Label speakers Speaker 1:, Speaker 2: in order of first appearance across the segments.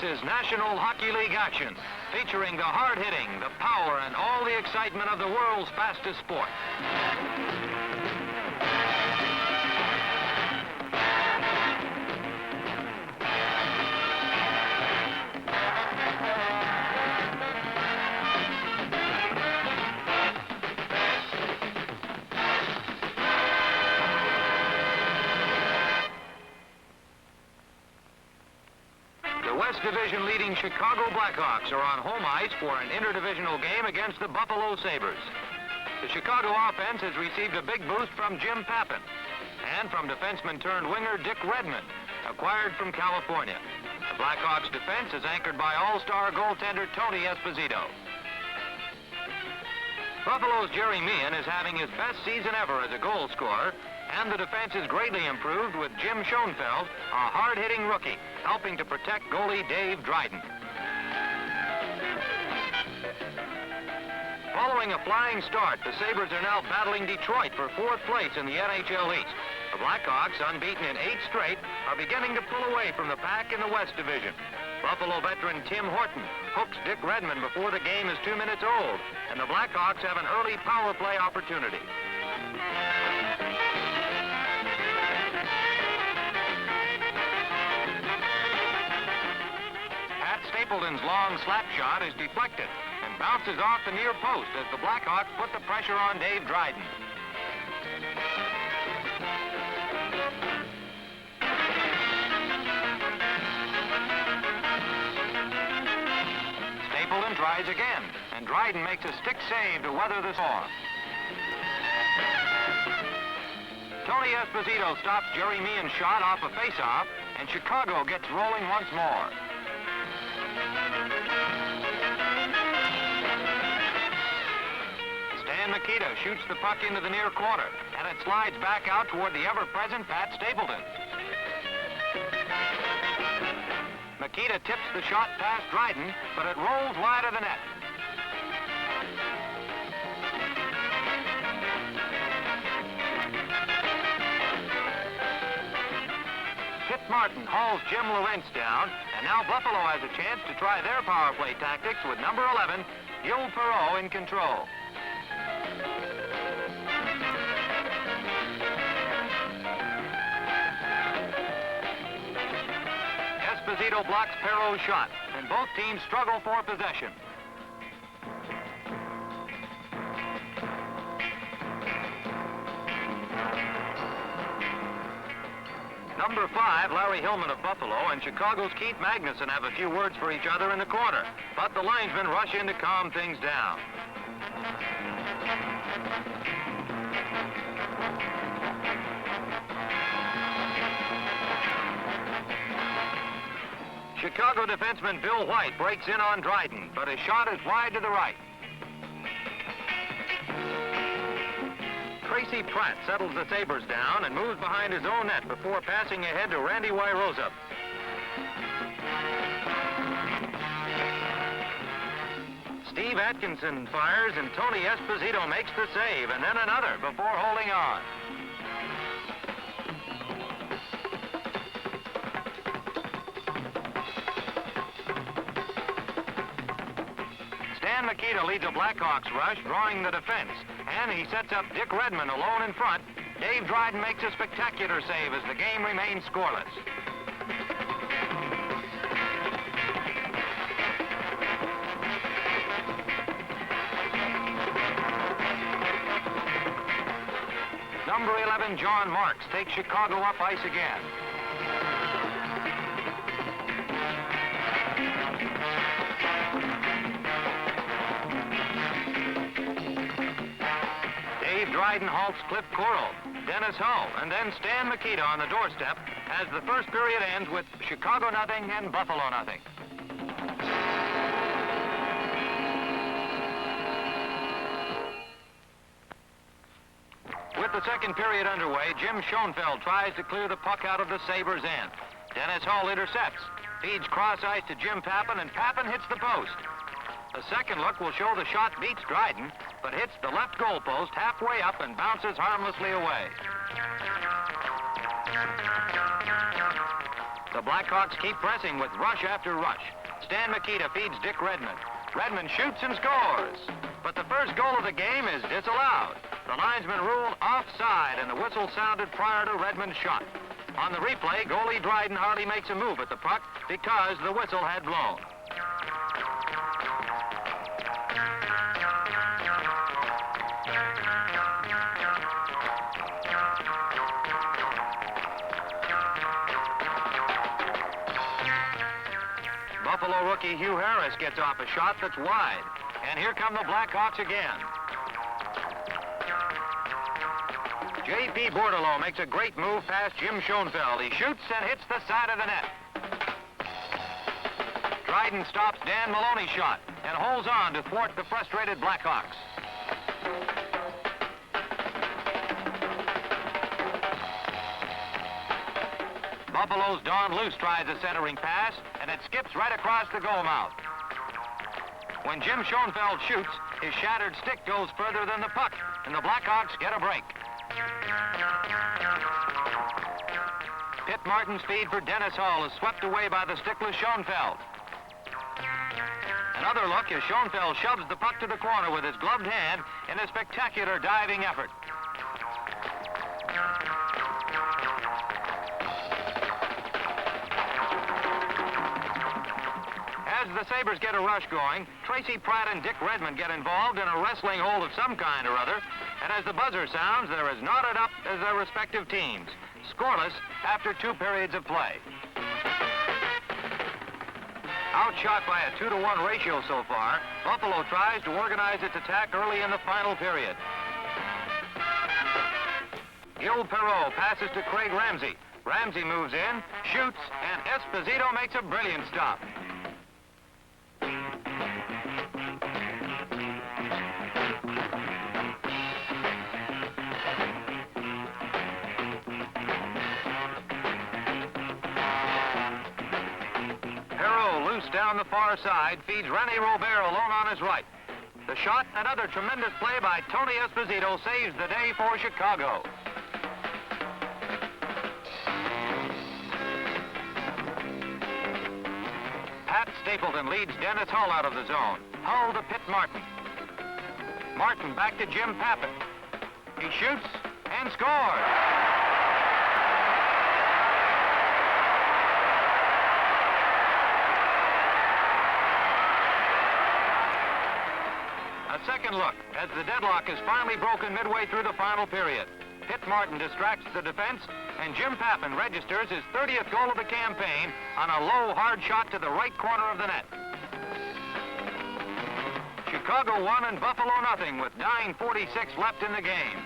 Speaker 1: This is National Hockey League action, featuring the hard-hitting, the power, and all the excitement of the world's fastest sport. West Division leading Chicago Blackhawks are on home ice for an interdivisional game against the Buffalo Sabres. The Chicago offense has received a big boost from Jim Pappen and from defenseman-turned-winger Dick Redmond, acquired from California. The Blackhawks defense is anchored by all-star goaltender Tony Esposito. Buffalo's Jerry Meehan is having his best season ever as a goal scorer, and the defense is greatly improved with Jim Schoenfeld, a hard-hitting rookie, helping to protect goalie Dave Dryden. Following a flying start, the Sabres are now battling Detroit for 4th place in the NHL East. The Blackhawks, unbeaten in 8 straight, are beginning to pull away from the pack in the West Division. Buffalo veteran Tim Horton hooks Dick Redmond before the game is 2 minutes old, and the Blackhawks have an early power play opportunity. Stapleton's long slap shot is deflected and bounces off the near post as the Blackhawks put the pressure on Dave Dryden. Stapleton tries again, and Dryden makes a stick save to weather the storm. Tony Esposito stops Jerry Meehan's shot off a face-off, and Chicago gets rolling once more. Stan Mikita shoots the puck into the near corner, and it slides back out toward the ever-present Pat Stapleton. Mikita tips the shot past Dryden, but it rolls wide of the net. Kit Martin hauls Jim Lorentz down, and now Buffalo has a chance to try their power play tactics with number 11, Gil Perreault, in control. Esposito blocks Perreault's shot, and both teams struggle for possession. Number 5, Larry Hillman of Buffalo, and Chicago's Keith Magnuson have a few words for each other in the corner, but the linesmen rush in to calm things down. Chicago defenseman Bill White breaks in on Dryden, but his shot is wide to the right. Tracy Pratt settles the Sabres down and moves behind his own net before passing ahead to Randy Wierosa. Steve Atkinson fires, and Tony Esposito makes the save, and then another before holding on. Stan Mikita leads a Blackhawks rush, drawing the defense, and he sets up Dick Redmond alone in front. Dave Dryden makes a spectacular save as the game remains scoreless. Number 11, John Marks, takes Chicago up ice again. Dave Dryden halts Cliff Coral, Dennis Hull, and then Stan Mikita on the doorstep as the first period ends with Chicago nothing and Buffalo nothing. With the second period underway, Jim Schoenfeld tries to clear the puck out of the Sabres' end. Dennis Hull intercepts, feeds cross ice to Jim Pappen, and Pappen hits the post. The second look will show the shot beats Dryden, but hits the left goalpost halfway up and bounces harmlessly away. The Blackhawks keep pressing with rush after rush. Stan Mikita feeds Dick Redmond. Redmond shoots and scores. But the first goal of the game is disallowed. The linesman ruled offside, and the whistle sounded prior to Redmond's shot. On the replay, goalie Dryden hardly makes a move at the puck because the whistle had blown. Buffalo rookie Hugh Harris gets off a shot that's wide. And here come the Blackhawks again. J.P. Bordelot makes a great move past Jim Schoenfeld. He shoots and hits the side of the net. Dryden stops Dan Maloney's shot and holds on to thwart the frustrated Blackhawks. Buffalo's Don Luce tries a centering pass, and it skips right across the goal mouth. When Jim Schoenfeld shoots, his shattered stick goes further than the puck, and the Blackhawks get a break. Pitt Martin's feed for Dennis Hull is swept away by the stickless Schoenfeld. Another look as Schoenfeld shoves the puck to the corner with his gloved hand in a spectacular diving effort. As the Sabres get a rush going, Tracy Pratt and Dick Redmond get involved in a wrestling hold of some kind or other, and as the buzzer sounds, they're as knotted up as their respective teams, scoreless after 2 periods of play. Outshot by a 2-to-1 ratio so far, Buffalo tries to organize its attack early in the final period. Gil Perreault passes to Craig Ramsey. Ramsey moves in, shoots, and Esposito makes a brilliant stop. Down the far side, feeds Rene Robert alone on his right. The shot, another tremendous play by Tony Esposito, saves the day for Chicago. Pat Stapleton leads Dennis Hull out of the zone. Hull to Pitt Martin. Martin back to Jim Pappen. He shoots and scores. A second look as the deadlock is finally broken midway through the final period. Pitt Martin distracts the defense, and Jim Pappen registers his 30th goal of the campaign on a low, hard shot to the right corner of the net. Chicago won and Buffalo nothing with 9:46 left in the game.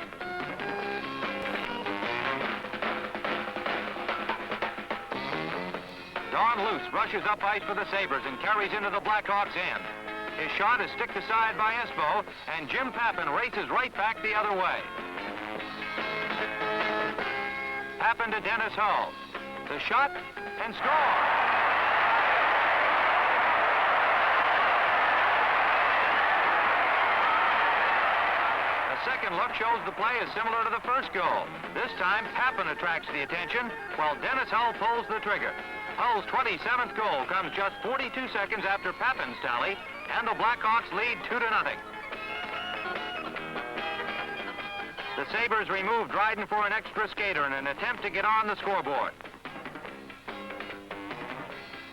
Speaker 1: Don Luce rushes up ice for the Sabres and carries into the Blackhawks' end. His shot is sticked aside by Espo, and Jim Pappen races right back the other way. Pappen to Dennis Hull. The shot, and score! A second look shows the play is similar to the first goal. This time, Pappen attracts the attention, while Dennis Hull pulls the trigger. Hull's 27th goal comes just 42 seconds after Pappen's tally, and the Blackhawks lead 2-0. The Sabres remove Dryden for an extra skater in an attempt to get on the scoreboard.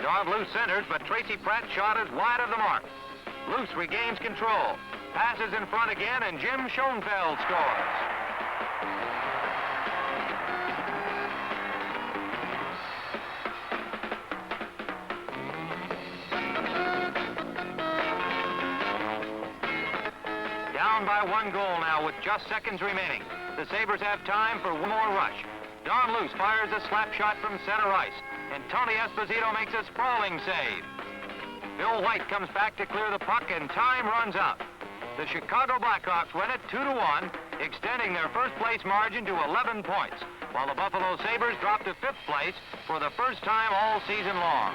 Speaker 1: Don Luce centers, but Tracy Pratt's shot is wide of the mark. Luce regains control, passes in front again, and Jim Schoenfeld scores. Down by 1 goal now with just seconds remaining. The Sabres have time for one more rush. Don Luce fires a slap shot from center ice, and Tony Esposito makes a sprawling save. Bill White comes back to clear the puck, and time runs out. The Chicago Blackhawks win it 2-1, extending their first-place margin to 11 points, while the Buffalo Sabres drop to 5th place for the first time all season long.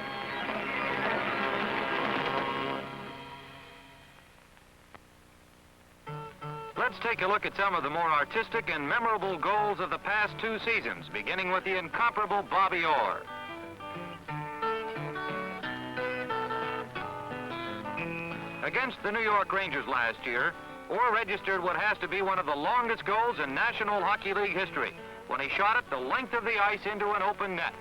Speaker 1: Let's take a look at some of the more artistic and memorable goals of the past 2 seasons, beginning with the incomparable Bobby Orr. against the New York Rangers last year, Orr registered what has to be one of the longest goals in National Hockey League history when he shot it the length of the ice into an open net.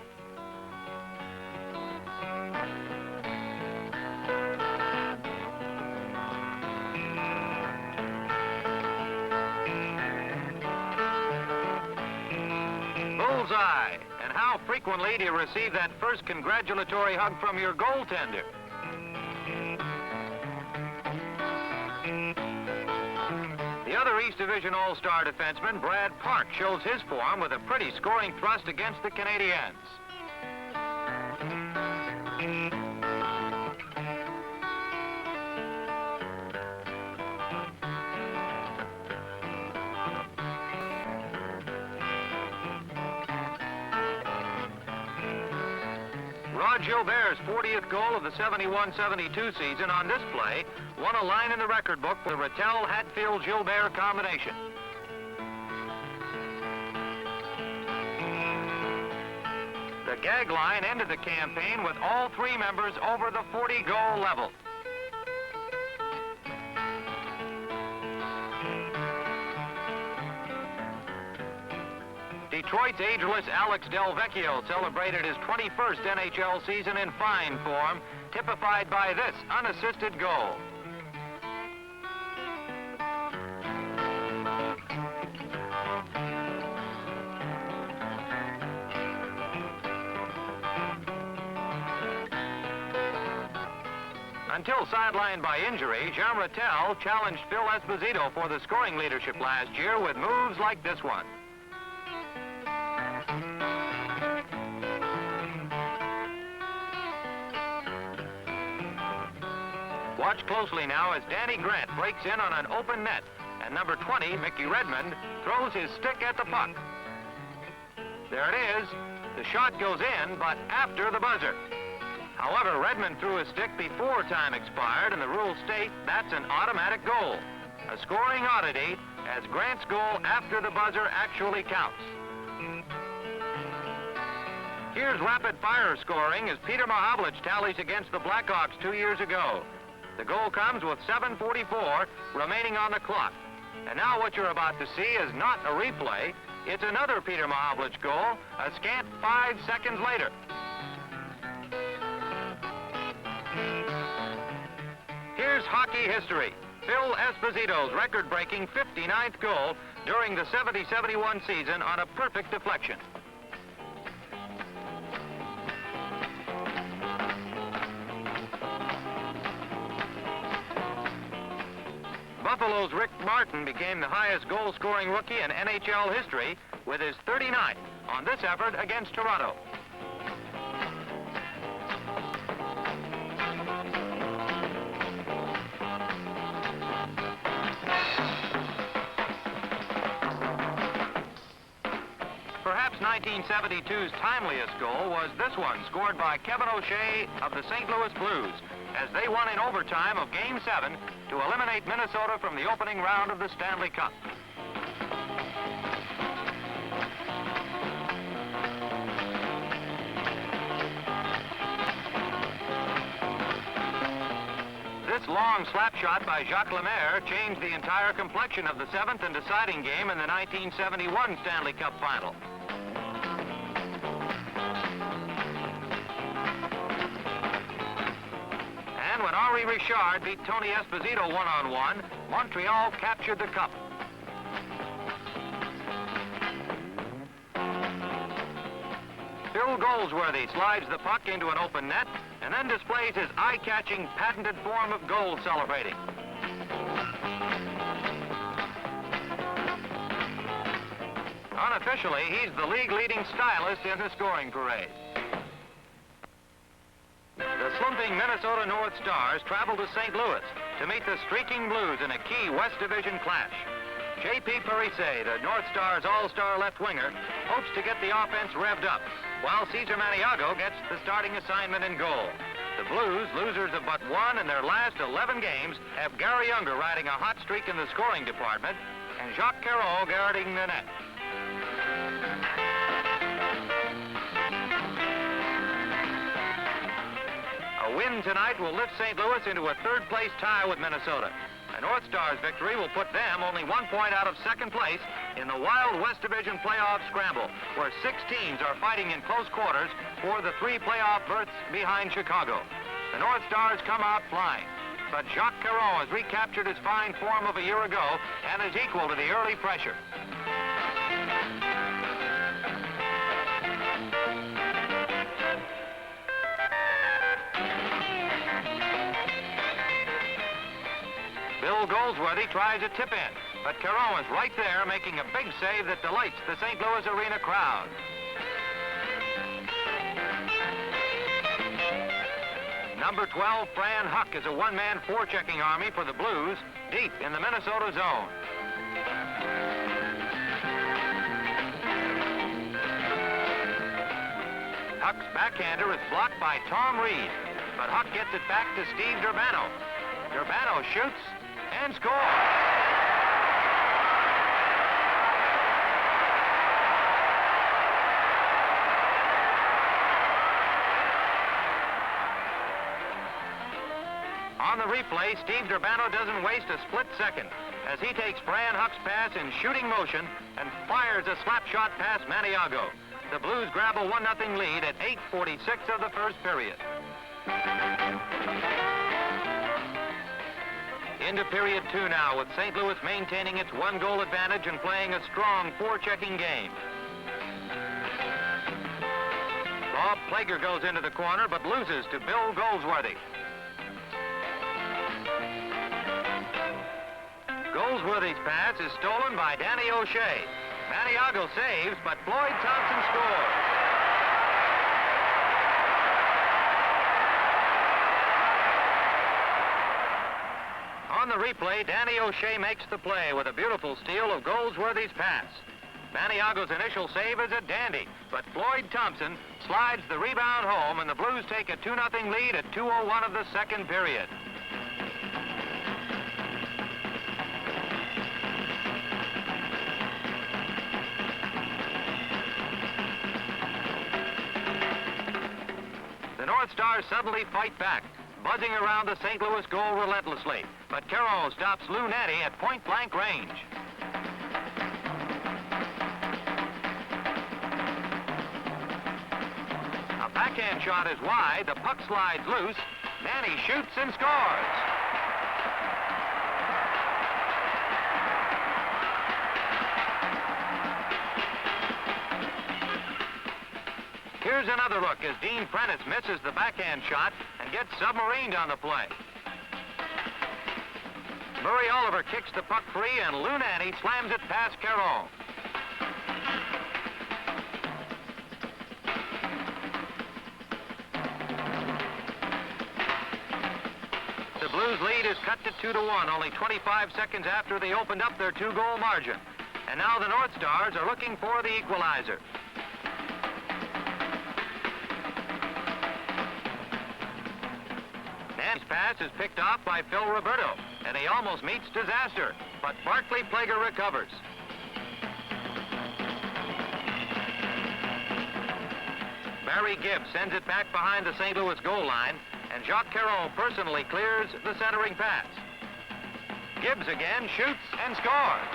Speaker 1: Bullseye! And how frequently do you receive that first congratulatory hug from your goaltender? The other East Division All-Star defenseman, Brad Park, shows his form with a pretty scoring thrust against the Canadiens. Rod Gilbert's 40th goal of the 71-72 season on this play won a line in the record book for the Rattel-Hatfield-Gilbert combination. The gag line ended the campaign with all three members over the 40-goal level. Detroit's ageless Alex Delvecchio celebrated his 21st NHL season in fine form, typified by this unassisted goal. Until sidelined by injury, Jean Rattel challenged Phil Esposito for the scoring leadership last year with moves like this one. Watch closely now as Danny Grant breaks in on an open net, and number 20, Mickey Redmond, throws his stick at the puck. There it is. The shot goes in, but after the buzzer. However, Redmond threw his stick before time expired, and the rules state that's an automatic goal. A scoring oddity, as Grant's goal after the buzzer actually counts. Here's rapid-fire scoring as Peter Mahavlich tallies against the Blackhawks 2 years ago. The goal comes with 7:44 remaining on the clock. And now what you're about to see is not a replay. It's another Peter Mahavlich goal, a scant 5 seconds later. Here's hockey history. Phil Esposito's record-breaking 59th goal during the 70-71 season on a perfect deflection. Buffalo's Rick Martin became the highest goal-scoring rookie in NHL history with his 39th on this effort against Toronto. Perhaps 1972's timeliest goal was this one, scored by Kevin O'Shea of the St. Louis Blues, as they won in overtime of Game 7 to eliminate Minnesota from the opening round of the Stanley Cup. This long slap shot by Jacques Lemaire changed the entire complexion of the 7th and deciding game in the 1971 Stanley Cup Final. When Henri Richard beat Tony Esposito one-on-one, Montreal captured the cup. Phil Goldsworthy slides the puck into an open net and then displays his eye-catching patented form of goal celebrating. Unofficially, he's the league-leading stylist in the scoring parade. The slumping Minnesota North Stars travel to St. Louis to meet the streaking Blues in a key West Division clash. J.P. Parise, the North Stars all-star left winger, hopes to get the offense revved up, while Cesar Maniago gets the starting assignment in goal. The Blues, losers of but one in their last 11 games, have Gary Younger riding a hot streak in the scoring department and Jacques Carreau guarding the net. A win tonight will lift St. Louis into a third-place tie with Minnesota. The North Stars' victory will put them only 1 point out of second place in the Wild West Division playoff scramble, where 6 teams are fighting in close quarters for the 3 playoff berths behind Chicago. The North Stars come out flying, but Jacques Caron has recaptured his fine form of a year ago and is equal to the early pressure. Bill Goldsworthy tries a tip-in, but Caron is right there making a big save that delights the St. Louis Arena crowd. Number 12, Fran Huck, is a one-man forechecking army for the Blues deep in the Minnesota zone. Huck's backhander is blocked by Tom Reed, but Huck gets it back to Steve Durbano. Durbano shoots and scores. On the replay, Steve Durbano doesn't waste a split second as he takes Fran Huck's pass in shooting motion and fires a slap shot past Maniago. The Blues grab a 1-0 lead at 8:46 of the first period. Into period 2 now, with St. Louis maintaining its 1-goal advantage and playing a strong forechecking game. Bob Plager goes into the corner but loses to Bill Goldsworthy. Goldsworthy's pass is stolen by Danny O'Shea. Maniago saves, but Floyd Thompson scores. On the replay, Danny O'Shea makes the play with a beautiful steal of Goldsworthy's pass. Maniago's initial save is a dandy, but Floyd Thompson slides the rebound home, and the Blues take a 2-0 lead at 2:01 of the second period. The North Stars suddenly fight back, buzzing around the St. Louis goal relentlessly, but Caron stops Lou Nanne at point-blank range. A backhand shot is wide, the puck slides loose, Nanne shoots and scores. Here's another look as Dean Prentice misses the backhand shot and gets submarined on the play. Murray Oliver kicks the puck free, and Lou Nanne slams it past Caron. The Blues lead is cut to 2-1, only 25 seconds after they opened up their 2-goal margin. And now the North Stars are looking for the equalizer. Nanne's pass is picked off by Phil Roberto, and he almost meets disaster, but Barclay Plager recovers. Barry Gibbs sends it back behind the St. Louis goal line, and Jacques Caron personally clears the centering pass. Gibbs again shoots and scores.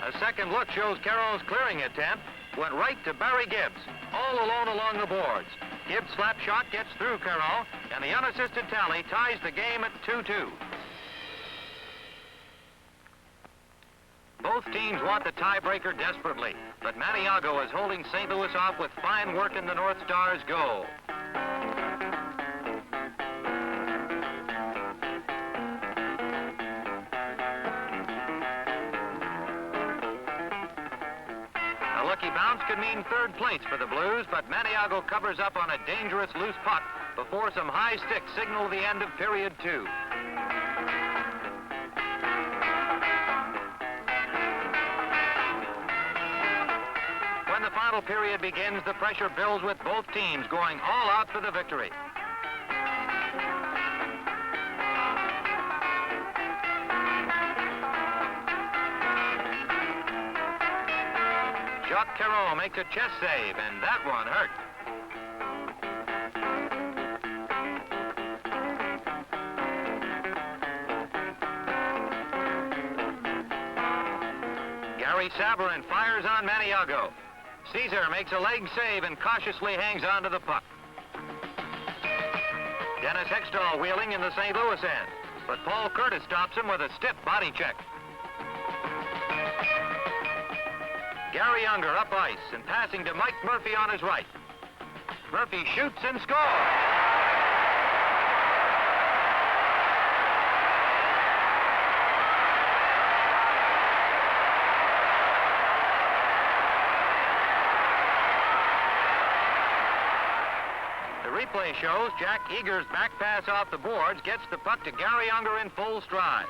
Speaker 1: A second look shows Caron's clearing attempt went right to Barry Gibbs, all alone along the boards. Gibbs' slap shot gets through Caron, and the unassisted tally ties the game at 2-2. Both teams want the tiebreaker desperately, but Maniago is holding St. Louis off with fine work in the North Stars' goal. A lucky bounce could mean third place for the Blues, but Maniago covers up on a dangerous loose puck before some high sticks signal the end of period 2. When the final period begins, the pressure builds with both teams going all out for the victory. Jacques Caron makes a chest save, and that one hurt. Gary Sabourin fires on Maniago. Caesar makes a leg save and cautiously hangs on to the puck. Dennis Hextall wheeling in the St. Louis end, but Paul Curtis stops him with a stiff body check. Gary Unger up ice and passing to Mike Murphy on his right. Murphy shoots and scores. The replay shows Jack Eager's back pass off the boards gets the puck to Gary Unger in full stride.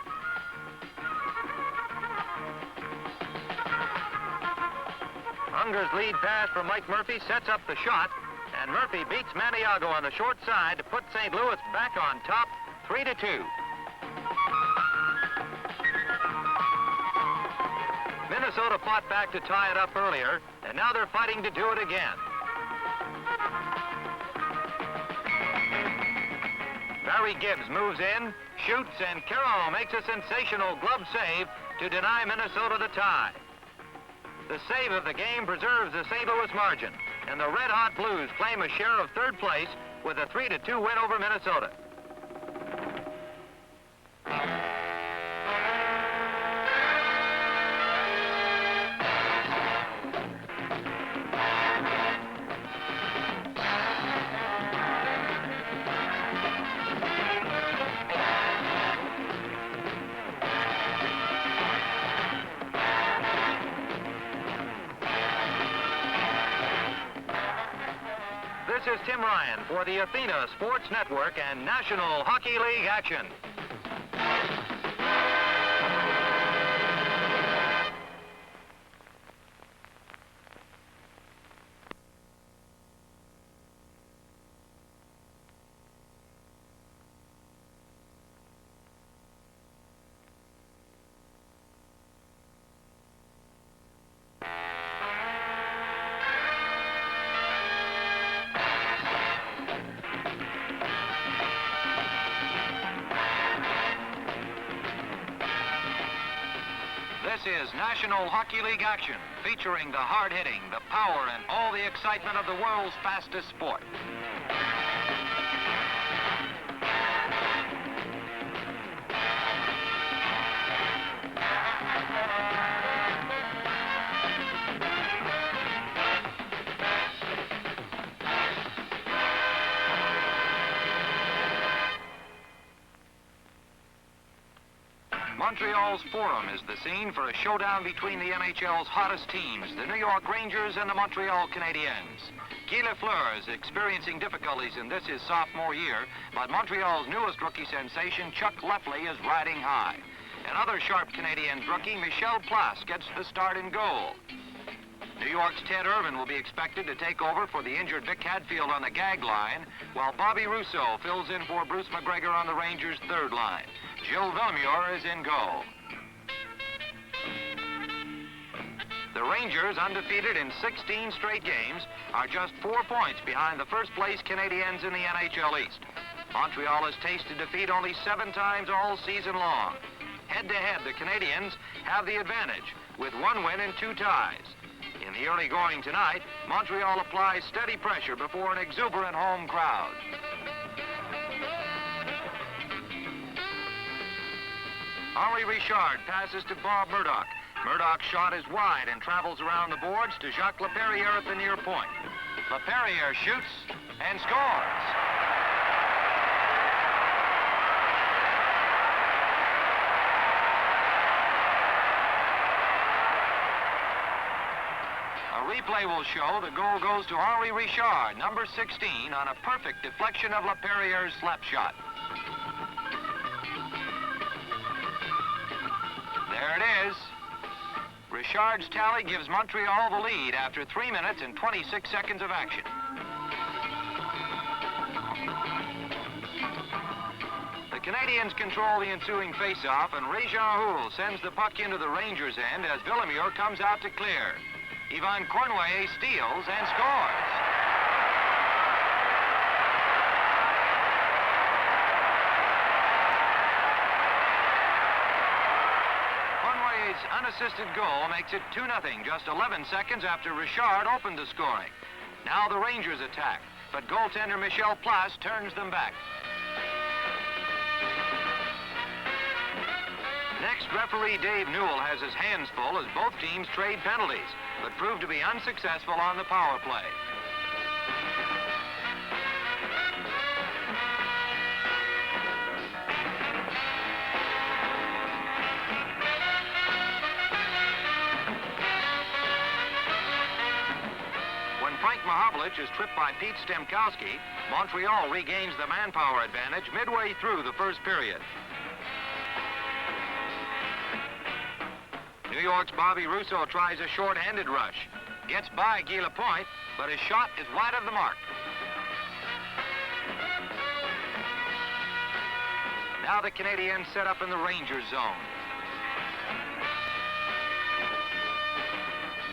Speaker 1: Unger's lead pass from Mike Murphy sets up the shot, and Murphy beats Maniago on the short side to put St. Louis back on top, 3-2. Minnesota fought back to tie it up earlier, and now they're fighting to do it again. Barry Gibbs moves in, shoots, and Caron makes a sensational glove save to deny Minnesota the tie. The save of the game preserves the St. Louis margin, and the Red Hot Blues claim a share of third place with a 3-2 win over Minnesota. This is Tim Ryan for the Athena Sports Network and National Hockey League action. This is National Hockey League action, featuring the hard-hitting, the power, and all the excitement of the world's fastest sport. Montreal's Forum is the scene for a showdown between the NHL's hottest teams, the New York Rangers and the Montreal Canadiens. Guy Lafleur is experiencing difficulties in this his sophomore year, but Montreal's newest rookie sensation, Chuck Lefley, is riding high. Another sharp Canadiens rookie, Michel Place, gets the start in goal. New York's Ted Irvin will be expected to take over for the injured Vic Hadfield on the gag line, while Bobby Rousseau fills in for Bruce McGregor on the Rangers' third line. Gilles Villemure is in goal. The Rangers, undefeated in 16 straight games, are just 4 points behind the first-place Canadiens in the NHL East. Montreal has tasted defeat only 7 times all season long. Head-to-head, the Canadiens have the advantage, with 1 win and 2 ties. In the early going tonight, Montreal applies steady pressure before an exuberant home crowd. Henri Richard passes to Bob Murdoch. Murdoch's shot is wide and travels around the boards to Jacques Laperriere at the near point. Laperriere shoots and scores. A replay will show the goal goes to Henri Richard, number 16, on a perfect deflection of Laperriere's slap shot. There it is. Richard's tally gives Montreal the lead after 3 minutes and 26 seconds of action. The Canadiens control the ensuing face-off, and Réjean Houle sends the puck into the Rangers' end as Villemure comes out to clear. Yvonne Cornway steals and scores. Cornway's unassisted goal makes it 2-0, just 11 seconds after Richard opened the scoring. Now the Rangers attack, but goaltender Michel Place turns them back. Next, referee Dave Newell has his hands full as both teams trade penalties, but prove to be unsuccessful on the power play. When Frank Mahovlich is tripped by Pete Stemkowski, Montreal regains the manpower advantage midway through the first period. New York's Bobby Russo tries a short-handed rush. Gets by Guy Lapointe, but his shot is wide of the mark. Now the Canadiens set up in the Rangers zone.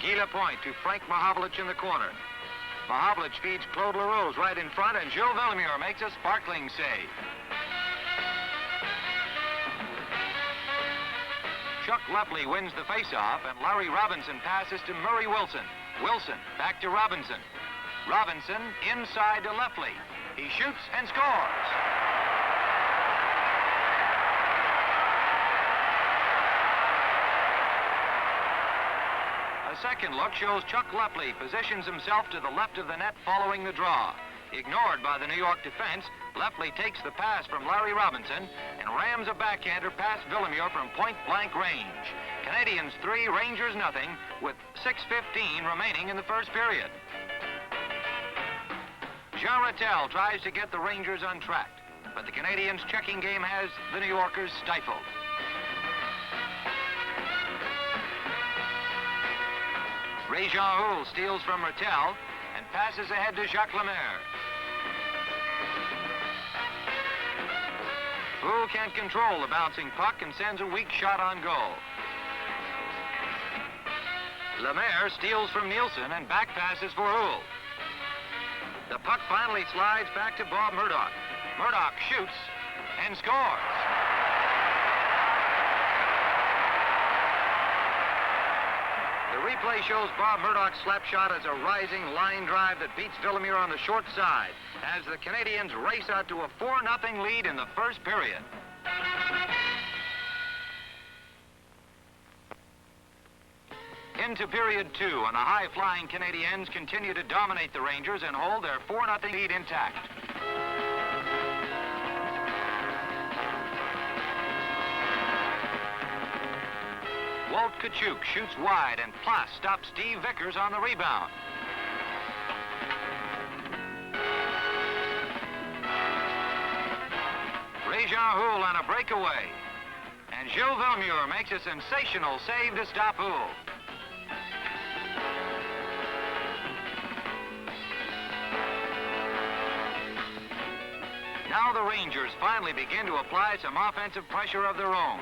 Speaker 1: Guy Lapointe to Frank Mahovlich in the corner. Mahovlich feeds Claude LaRose right in front, and Gilles Villemure makes a sparkling save. Chuck Lefley wins the faceoff, and Larry Robinson passes to Murray Wilson. Wilson back to Robinson. Robinson inside to Lefley. He shoots and scores. A second look shows Chuck Lefley positions himself to the left of the net following the draw. Ignored by the New York defense, Lefley takes the pass from Larry Robinson and rams a backhander past Villemure from point-blank range. Canadiens 3, Rangers 0, with 6:15 remaining in the first period. Jean Rattel tries to get the Rangers untracked, but the Canadiens' checking game has the New Yorkers stifled. Ray-Jean Houle steals from Rattel and passes ahead to Jacques Lemaire. Houle can't control the bouncing puck and sends a weak shot on goal. Lemaire steals from Nielsen and back passes for Houle. The puck finally slides back to Bob Murdoch. Murdoch shoots and scores. The replay shows Bob Murdoch's slap shot as a rising line drive that beats Villemure on the short side as the Canadiens race out to a 4-0 lead in the first period. Into period 2, and the high-flying Canadiens continue to dominate the Rangers and hold their 4-0 lead intact. Walt Tkachuk shoots wide, and Place stops Steve Vickers on the rebound. Ray-Jean Houle on a breakaway. And Gilles Villemure makes a sensational save to stop Houle. Now the Rangers finally begin to apply some offensive pressure of their own.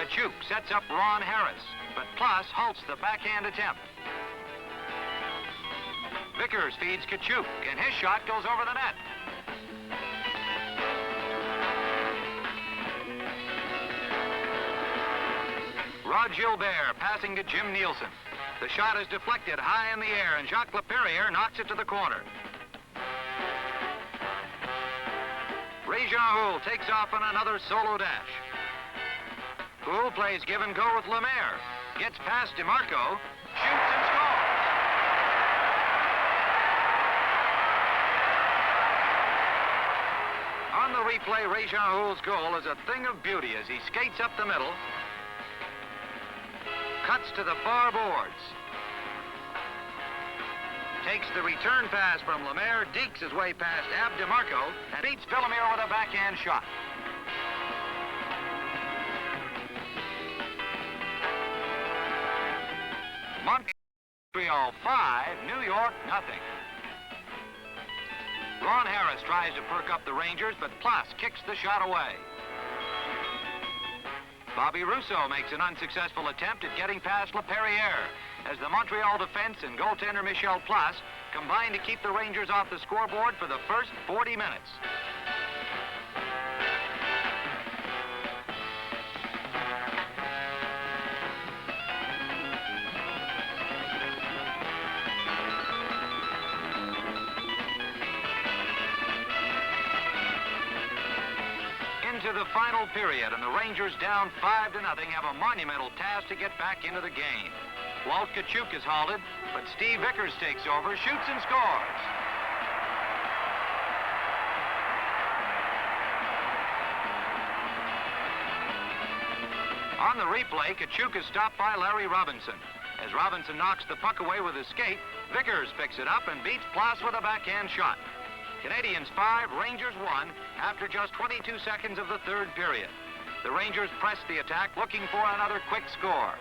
Speaker 1: Tkachuk sets up Ron Harris, but Place halts the backhand attempt. Vickers feeds Tkachuk, and his shot goes over the net. Rod Gilbert passing to Jim Nielsen. The shot is deflected high in the air, and Jacques Laperriere knocks it to the corner. Ray-Jean Houle takes off on another solo dash. Houle plays give and go with Lemaire. Gets past DeMarco, shoots and scores. On the replay, Ray-Jean Houle's goal is a thing of beauty as he skates up the middle, cuts to the far boards, takes the return pass from Lemaire, dekes his way past Ab DeMarco, and beats Villemure with a backhand shot. Montreal 5, New York 0. Ron Harris tries to perk up the Rangers, but Place kicks the shot away. Bobby Rousseau makes an unsuccessful attempt at getting past LaPerriere as the Montreal defense and goaltender Michel Place combine to keep the Rangers off the scoreboard for the first 40 minutes. Into the final period, and the Rangers, down 5-0, have a monumental task to get back into the game. Walt Tkachuk is halted, but Steve Vickers takes over, shoots and scores. On the replay, Tkachuk is stopped by Larry Robinson. As Robinson knocks the puck away with his skate, Vickers picks it up and beats Place with a backhand shot. Canadians 5, Rangers 1, after just 22 seconds of the third period. The Rangers press the attack, looking for another quick score.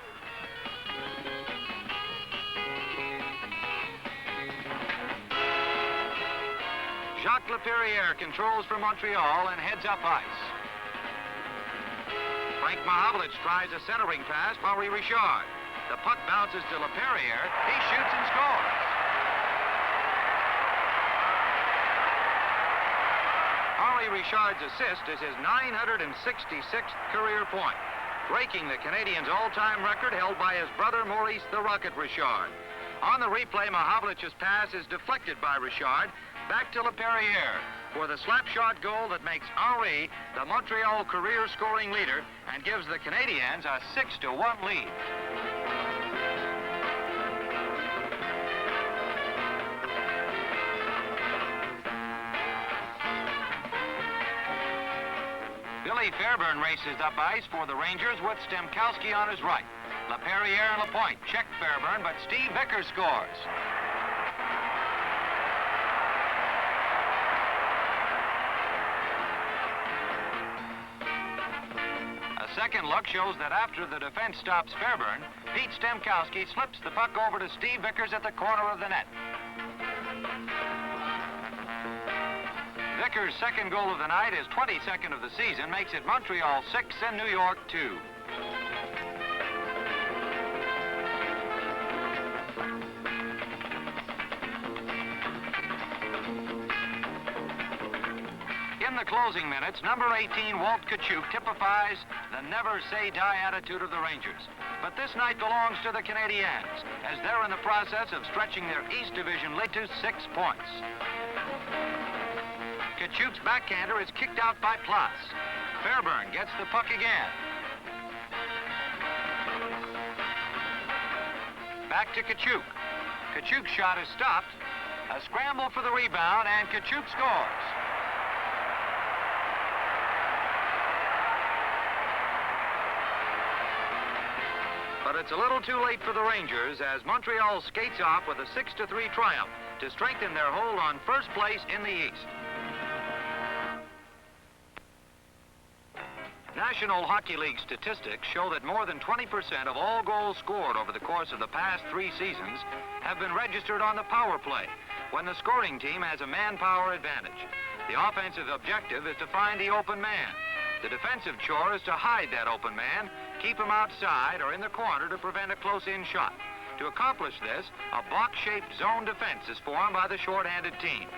Speaker 1: Jacques Laperriere controls for Montreal and heads up ice. Frank Mahovlich tries a centering pass, Henri Richard. The puck bounces to Laperriere. He shoots and scores. Henri Richard's assist is his 966th career point, breaking the Canadiens' all-time record held by his brother Maurice the Rocket Richard. On the replay, Mahovlich's pass is deflected by Richard back to Laperriere for the slap shot goal that makes Henri the Montreal career scoring leader and gives the Canadiens a 6-1 lead. Billy Fairburn races up ice for the Rangers with Stemkowski on his right. Laperriere and Lapointe check Fairburn, but Steve Vickers scores. A second look shows that after the defense stops Fairburn, Pete Stemkowski slips the puck over to Steve Vickers at the corner of the net. Vickers' second goal of the night, his 22nd of the season, makes it Montreal 6 and New York 2. In the closing minutes, number 18, Walt Tkachuk, typifies the never-say-die attitude of the Rangers. But this night belongs to the Canadiens, as they're in the process of stretching their East Division lead to 6 points. Tkachuk's backhander is kicked out by Place. Fairburn gets the puck again. Back to Tkachuk. Tkachuk's shot is stopped. A scramble for the rebound, and Tkachuk scores. But it's a little too late for the Rangers as Montreal skates off with a 6-3 triumph to strengthen their hold on first place in the East. National Hockey League statistics show that more than 20% of all goals scored over the course of the past 3 seasons have been registered on the power play, when the scoring team has a manpower advantage. The offensive objective is to find the open man. The defensive chore is to hide that open man, keep him outside or in the corner to prevent a close-in shot. To accomplish this, a box-shaped zone defense is formed by the short-handed team.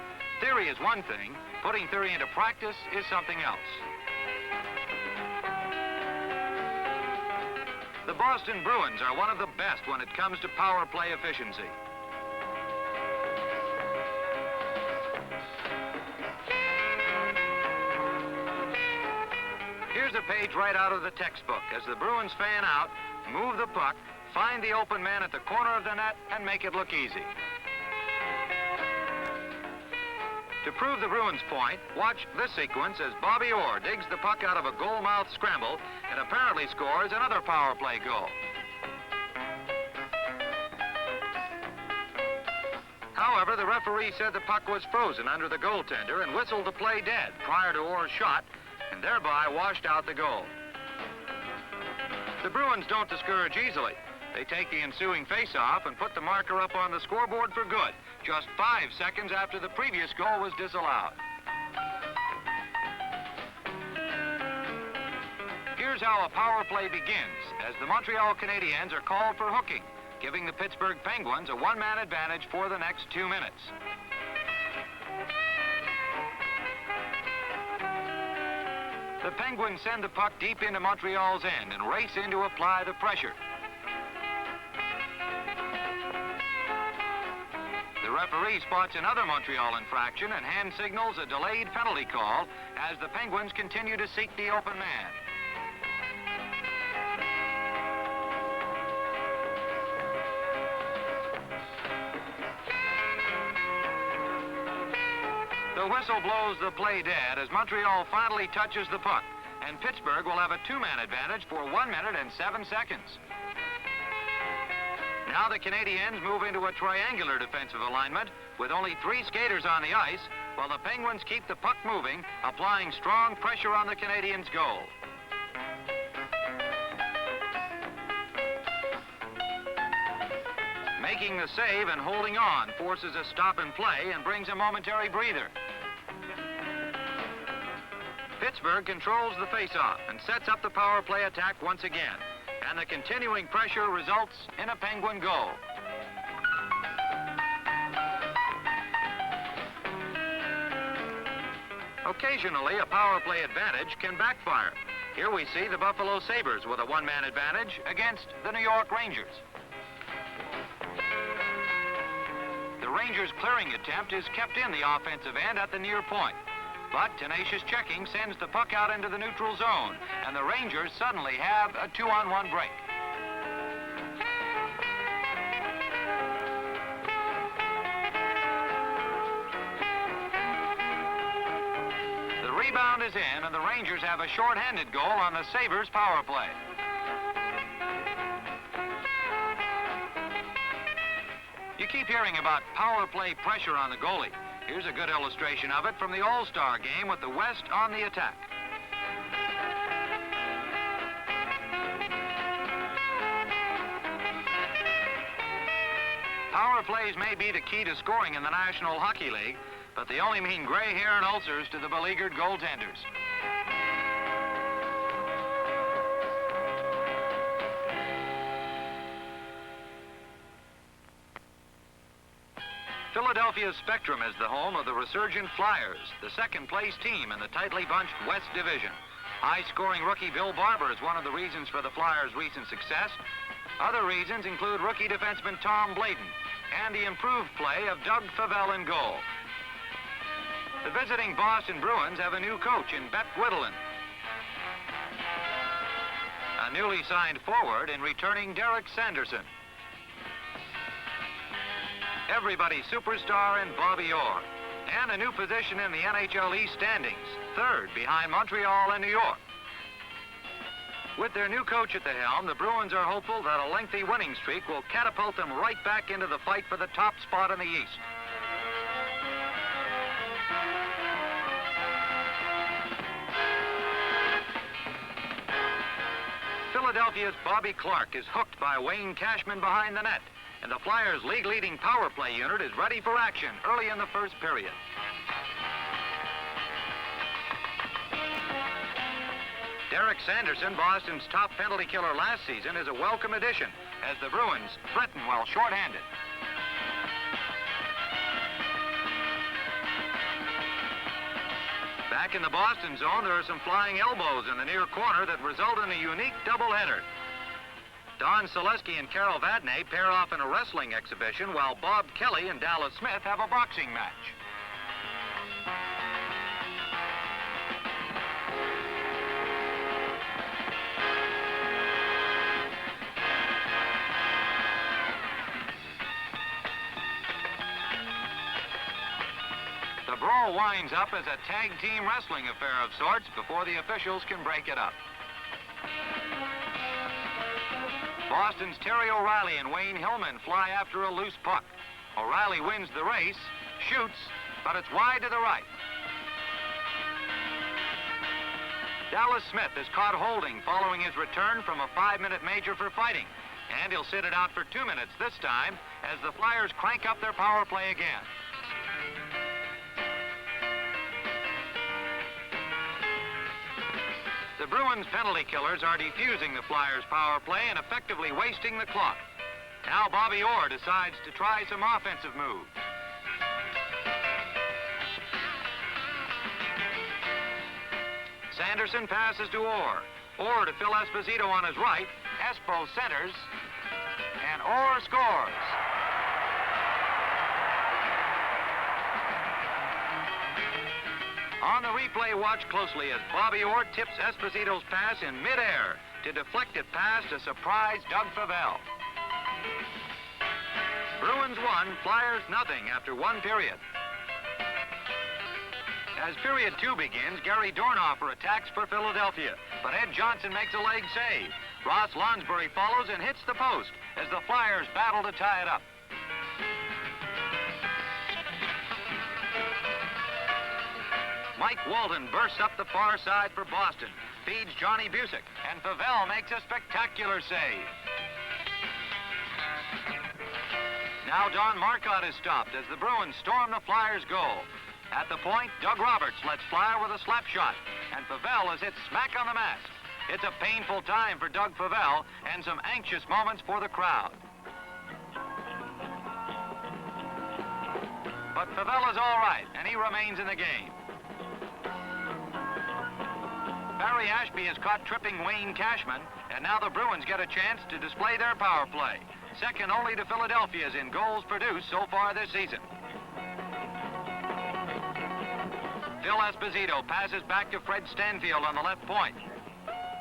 Speaker 1: Theory is one thing, putting theory into practice is something else. The Boston Bruins are one of the best when it comes to power play efficiency. Here's a page right out of the textbook as the Bruins fan out, move the puck, find the open man at the corner of the net, and make it look easy. To prove the Bruins' point, watch this sequence as Bobby Orr digs the puck out of a goal-mouth scramble and apparently scores another power play goal. However, the referee said the puck was frozen under the goaltender and whistled the play dead prior to Orr's shot and thereby washed out the goal. The Bruins don't discourage easily. They take the ensuing face-off and put the marker up on the scoreboard for good, just 5 seconds after the previous goal was disallowed. Here's here's how a power play begins, as the Montreal Canadiens are called for hooking, giving the Pittsburgh Penguins a one-man advantage for the next 2 minutes. The Penguins send the puck deep into Montreal's end and race in to apply the pressure. The referee spots another Montreal infraction and hand signals a delayed penalty call as the Penguins continue to seek the open man. The whistle blows the play dead as Montreal finally touches the puck, and Pittsburgh will have a two-man advantage for 1 minute and 7 seconds. Now the Canadiens move into a triangular defensive alignment with only 3 skaters on the ice, while the Penguins keep the puck moving, applying strong pressure on the Canadiens' goal. Making the save and holding on forces a stop and play and brings a momentary breather. Pittsburgh controls the face-off and sets up the power play attack once again, and the continuing pressure results in a Penguin goal. Occasionally, a power play advantage can backfire. Here we see the Buffalo Sabres with a one-man advantage against the New York Rangers. The Rangers' clearing attempt is kept in the offensive end at the near point. But tenacious checking sends the puck out into the neutral zone, and the Rangers suddenly have a 2-on-1 break. The rebound is in, and the Rangers have a short-handed goal on the Sabres' power play. You keep hearing about power play pressure on the goalie. Here's a good illustration of it from the All-Star game with the West on the attack. Power plays may be the key to scoring in the National Hockey League, but they only mean gray hair and ulcers to the beleaguered goaltenders. Philadelphia's Spectrum is the home of the resurgent Flyers, the second-place team in the tightly bunched West Division. High-scoring rookie Bill Barber is one of the reasons for the Flyers' recent success. Other reasons include rookie defenseman Tom Blayden and the improved play of Doug Favell in goal. The visiting Boston Bruins have a new coach in Bette Guidolin. A newly signed forward in returning Derek Sanderson. Everybody's superstar in Bobby Orr, and a new position in the NHL East standings, third behind Montreal and New York. With their new coach at the helm, the Bruins are hopeful that a lengthy winning streak will catapult them right back into the fight for the top spot in the East. Philadelphia's Bobby Clarke is hooked by Wayne Cashman behind the net, and the Flyers' league-leading power play unit is ready for action early in the first period. Derek Sanderson, Boston's top penalty killer last season, is a welcome addition as the Bruins threaten while shorthanded. Back in the Boston zone, there are some flying elbows in the near corner that result in a unique doubleheader. Don Selesky and Carol Vadnais pair off in a wrestling exhibition, while Bob Kelly and Dallas Smith have a boxing match. The brawl winds up as a tag team wrestling affair of sorts before the officials can break it up. Boston's Terry O'Reilly and Wayne Hillman fly after a loose puck. O'Reilly wins the race, shoots, but it's wide to the right. Dallas Smith is caught holding following his return from a 5-minute major for fighting, and he'll sit it out for 2 minutes this time as the Flyers crank up their power play again. The The Bruins penalty killers are defusing the Flyers' power play and effectively wasting the clock. Now Bobby Orr decides to try some offensive moves. Sanderson passes to Orr. Orr to Phil Esposito on his right. Espo centers, and Orr scores. On the replay, watch closely as Bobby Orr tips Esposito's pass in midair to deflect it past a surprised Doug Favell. Bruins 1, Flyers nothing after 1 period. As period 2 begins, Gary Dornhoefer attacks for Philadelphia, but Ed Johnson makes a leg save. Ross Lonsbury follows and hits the post as the Flyers battle to tie it up. Mike Walton bursts up the far side for Boston, feeds Johnny Busick, and Favell makes a spectacular save. Now Don Marcotte is stopped as the Bruins storm the Flyers' goal. At the point, Doug Roberts lets fly with a slap shot, and Favell is hit smack on the mask. It's a painful time for Doug Favell and some anxious moments for the crowd. But Favell is all right, and he remains in the game. Barry Ashby is caught tripping Wayne Cashman, and now the Bruins get a chance to display their power play, second only to Philadelphia's in goals produced so far this season. Phil Esposito passes back to Fred Stanfield on the left point.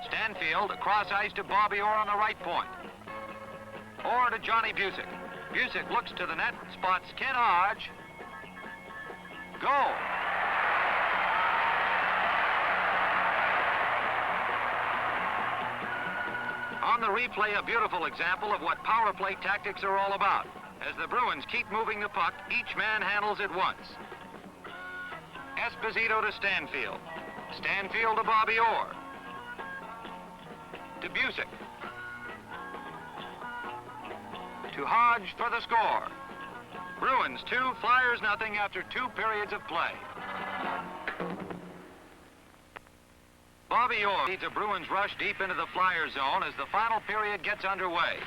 Speaker 1: Stanfield across ice to Bobby Orr on the right point. Orr to Johnny Busick. Busick looks to the net, spots Ken Hodge. Goal! On the replay, a beautiful example of what power play tactics are all about. As the Bruins keep moving the puck, each man handles it once. Esposito to Stanfield. Stanfield to Bobby Orr. To Busick. To Hodge for the score. Bruins 2, Flyers nothing after 2 periods of play. Bobby Orr leads the Bruins rush deep into the Flyers zone as the final period gets underway.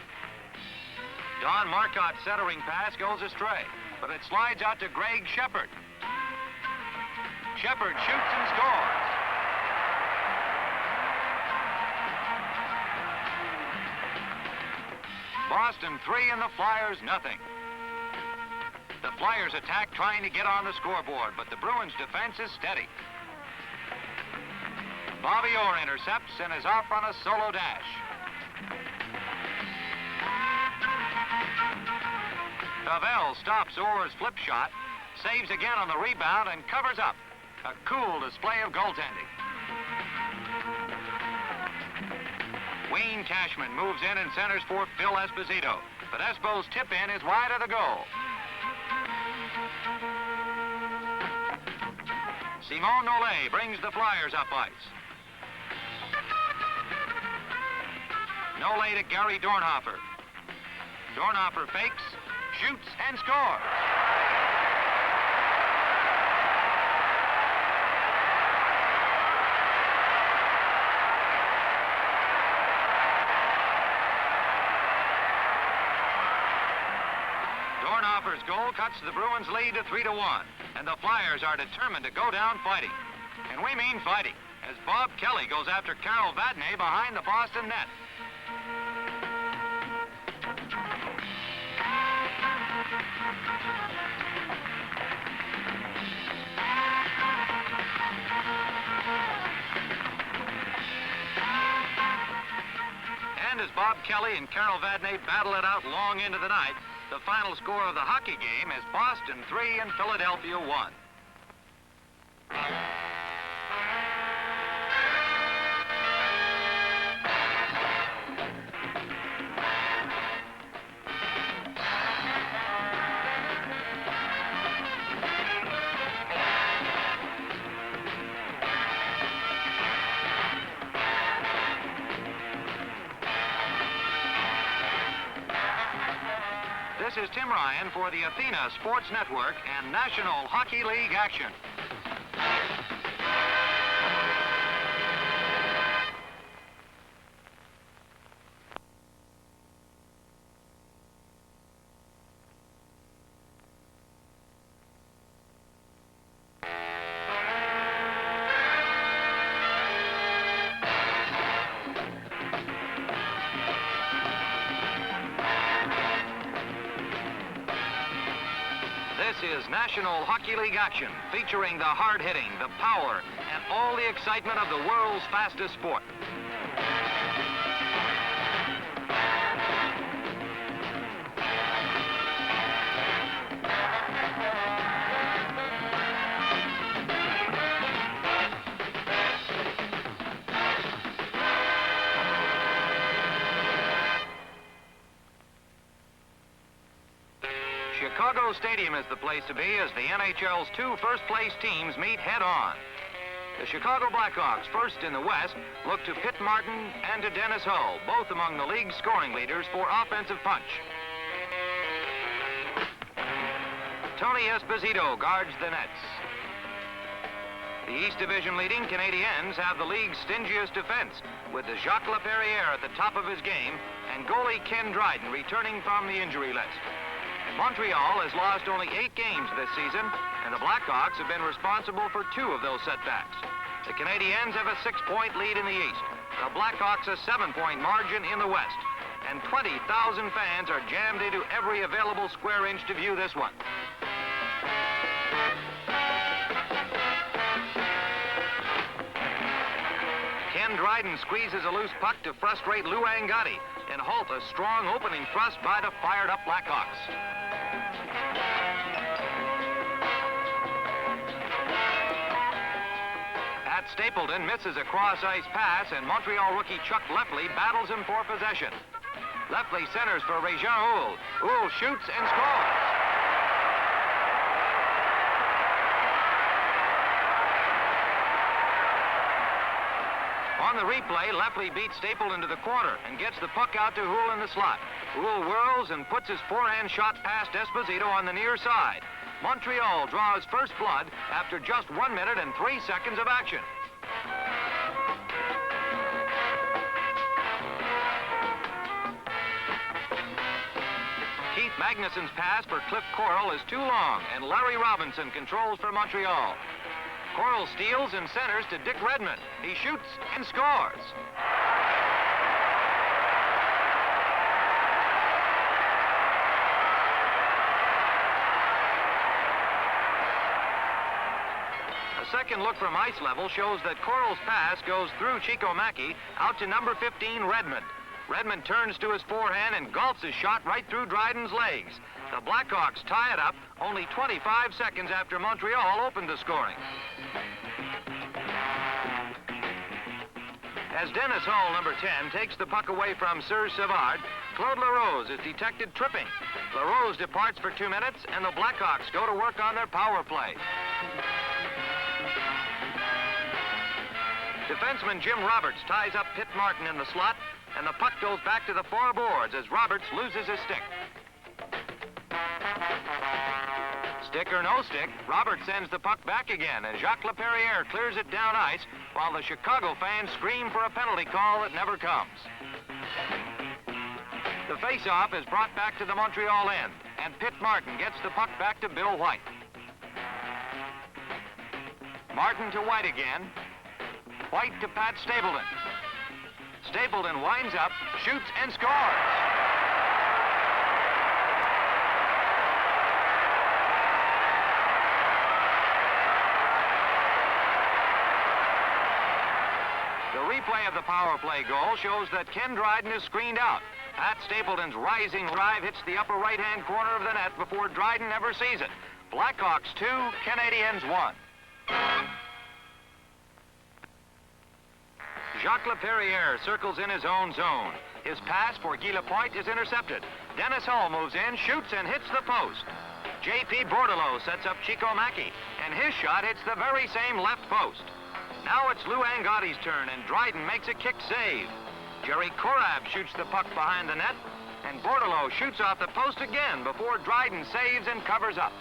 Speaker 1: Don Marcotte's centering pass goes astray, but it slides out to Greg Shepard. Shepard shoots and scores. Boston 3 and the Flyers nothing. The Flyers attack trying to get on the scoreboard, but the Bruins defense is steady. Bobby Orr intercepts and is off on a solo dash. Favell stops Orr's flip shot, saves again on the rebound, and covers up. A cool display of goaltending. Wayne Cashman moves in and centers for Phil Esposito, but Espo's tip-in is wide of the goal. Simon Nollet brings the Flyers up ice. Nollet to Gary Dornhoefer. Dornhoefer fakes, shoots, and scores. Dornhoefer's goal cuts the Bruins' lead to 3-1, and the Flyers are determined to go down fighting. And we mean fighting, as Bob Kelly goes after Carol Vadnais behind the Boston net. And as Bob Kelly and Carol Vadnais battle it out long into the night, the final score of the hockey game is Boston 3 and Philadelphia 1. This is Tim Ryan for the Athena Sports Network and National Hockey League action. This is National Hockey League action, featuring the hard-hitting, the power, and all the excitement of the world's fastest sport. Chicago Stadium is the place to be as the NHL's two first-place teams meet head-on. The Chicago Blackhawks, first in the West, look to Pitt Martin and to Dennis Hull, both among the league's scoring leaders for offensive punch. Tony Esposito guards the nets. The East Division leading Canadiens have the league's stingiest defense, with the Jacques Laperriere at the top of his game and goalie Ken Dryden returning from the injury list. Montreal has lost only 8 games this season, and the Blackhawks have been responsible for 2 of those setbacks. The Canadiens have a 6-point lead in the East, the Blackhawks a 7-point margin in the West, and 20,000 fans are jammed into every available square inch to view this one. Ken Dryden squeezes a loose puck to frustrate Lou Angotti and halt a strong opening thrust by the fired-up Blackhawks. Pat Stapleton misses a cross-ice pass, and Montreal rookie Chuck Lefley battles him for possession. Lefley centers for Réjean Houle. Houle shoots and scores. On the replay, Lefley beats Stapleton to the corner and gets the puck out to Houle in the slot. Houle whirls and puts his forehand shot past Esposito on the near side. Montreal draws first blood after just 1 minute and 3 seconds of action. Keith Magnuson's pass for Cliff Coral is too long, and Larry Robinson controls for Montreal. Coral steals and centers to Dick Redmond. He shoots and scores. A second look from ice level shows that Coral's pass goes through Chico Mackey out to number 15, Redmond. Redmond turns to his forehand and gulps his shot right through Dryden's legs. The Blackhawks tie it up only 25 seconds after Montreal opened the scoring. As Dennis Hull, number 10, takes the puck away from Serge Savard, Claude LaRose is detected tripping. LaRose departs for 2 minutes, and the Blackhawks go to work on their power play. Defenseman Jim Roberts ties up Pitt Martin in the slot, and the puck goes back to the far boards as Roberts loses his stick. Stick or no stick, Roberts sends the puck back again, and Jacques Laperriere clears it down ice, while the Chicago fans scream for a penalty call that never comes. The face-off is brought back to the Montreal end, and Pitt Martin gets the puck back to Bill White. Martin to White again. White to Pat Stapleton. Stapleton winds up, shoots, and scores. The replay of the power play goal shows that Ken Dryden is screened out. Pat Stapleton's rising drive hits the upper right-hand corner of the net before Dryden ever sees it. Blackhawks 2, Canadiens 1. Jacques Laperriere circles in his own zone. His pass for Guy Lapointe is intercepted. Dennis Hull moves in, shoots, and hits the post. J.P. Bordelot sets up Chico Mackey, and his shot hits the very same left post. Now it's Lou Angotti's turn, and Dryden makes a kick save. Jerry Korab shoots the puck behind the net, and Bordelot shoots off the post again before Dryden saves and covers up.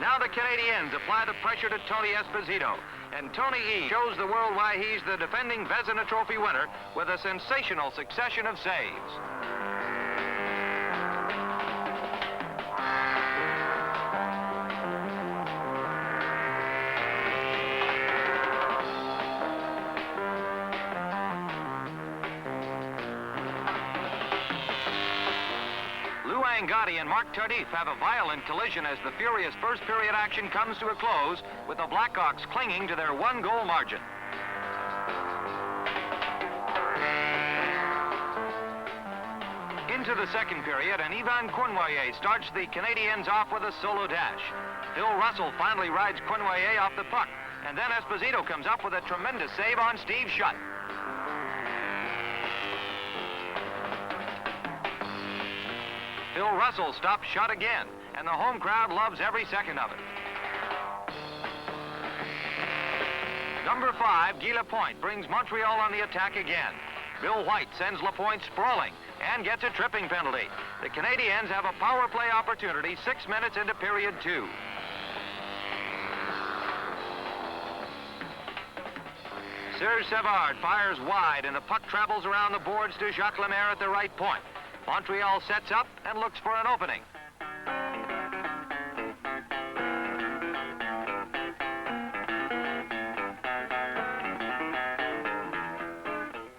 Speaker 1: Now the Canadiens apply the pressure to Tony Esposito, and Tony E. shows the world why he's the defending Vezina Trophy winner with a sensational succession of saves. Lou Angotti and Mark Tardif have a violent collision as the furious first period action comes to a close, with the Blackhawks clinging to their one-goal margin. Into the second period, and Yvan Cournoyer starts the Canadiens off with a solo dash. Phil Russell finally rides Cournoyer off the puck, and then Esposito comes up with a tremendous save on Steve Shutt. Phil Russell stops Shutt again, and the home crowd loves every second of it. Number 5, Guy Lapointe, brings Montreal on the attack again. Bill White sends Lapointe sprawling and gets a tripping penalty. The Canadiens have a power play opportunity 6 minutes into period 2. Serge Savard fires wide, and the puck travels around the boards to Jacques Lemaire at the right point. Montreal sets up and looks for an opening.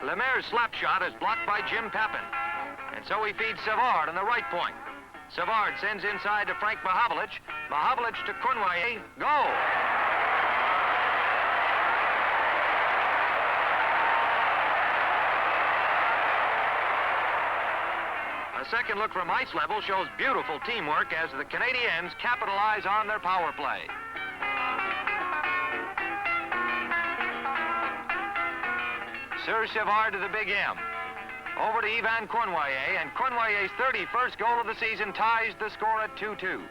Speaker 1: Lemaire's slap shot is blocked by Jim Pappen, and so he feeds Savard on the right point. Savard sends inside to Frank Mahovlich. Mahovlich to Cournoyer. Goal! A second look from ice level shows beautiful teamwork as the Canadiens capitalize on their power play. Serge Savard to the big M. Over to Yvan Cournoyer, and Cournoyer's 31st goal of the season ties the score at 2-2.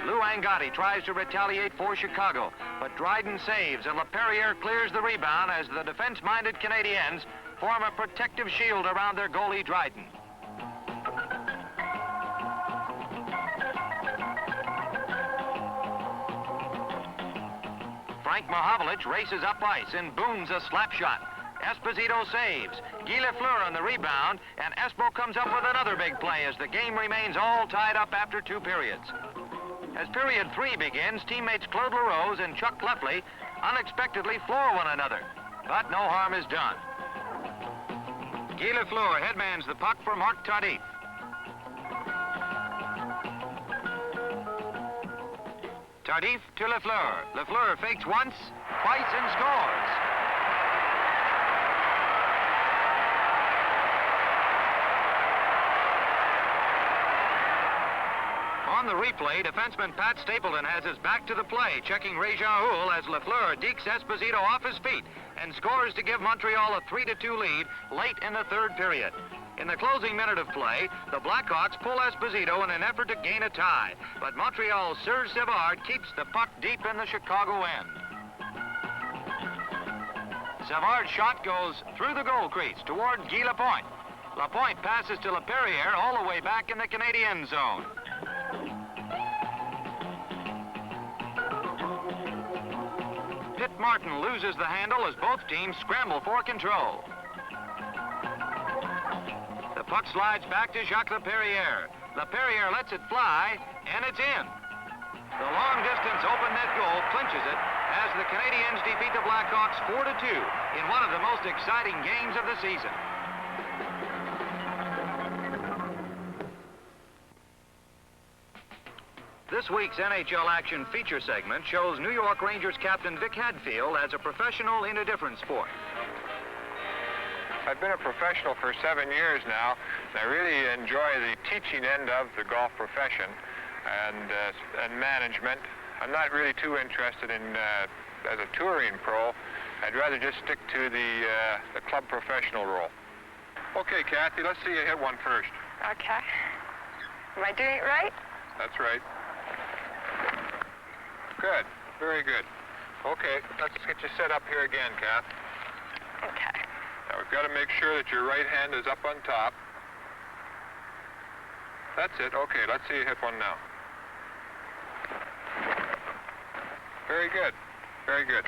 Speaker 1: Lou Angotti tries to retaliate for Chicago, but Dryden saves, and LaPerriere clears the rebound as the defense-minded Canadiens form a protective shield around their goalie Dryden. Frank Mahovlich races up ice and booms a slap shot. Esposito saves. Guy Lafleur on the rebound, and Espo comes up with another big play as the game remains all tied up after 2 periods. As period 3 begins, teammates Claude LaRose and Chuck Lefley unexpectedly floor one another, but no harm is done. Guy Lafleur headmans the puck for Mark Tardif. Tardif to Lafleur. Lafleur fakes once, twice, and scores. On the replay, defenseman Pat Stapleton has his back to the play, checking Réjean Houle as Lafleur dekes Esposito off his feet and scores to give Montreal a 3-2 lead late in the third period. In the closing minute of play, the Blackhawks pull Esposito in an effort to gain a tie, but Montreal's Serge Savard keeps the puck deep in the Chicago end. Savard's shot goes through the goal crease toward Guy Lapointe. Lapointe passes to LaPerriere all the way back in the Canadian zone. Pitt Martin loses the handle as both teams scramble for control. The puck slides back to Jacques Laperriere. Laperriere lets it fly, and it's in. The long-distance open net goal clinches it as the Canadiens defeat the Blackhawks 4-2 in one of the most exciting games of the season. This week's NHL Action feature segment shows New York Rangers captain Vic Hadfield as a professional in a different sport.
Speaker 2: I've been a professional for 7 years now, and I really enjoy the teaching end of the golf profession and management. I'm not really too interested in as a touring pro. I'd rather just stick to the club professional role. Okay, Kathy, let's see you hit one first.
Speaker 3: Okay. Am I doing it right?
Speaker 2: That's right. Good. Very good. Okay, let's get you set up here again, Kath.
Speaker 3: Okay.
Speaker 2: Now, we've got to make sure that your right hand is up on top. That's it. Okay, let's see you hit one now. Very good. Very good.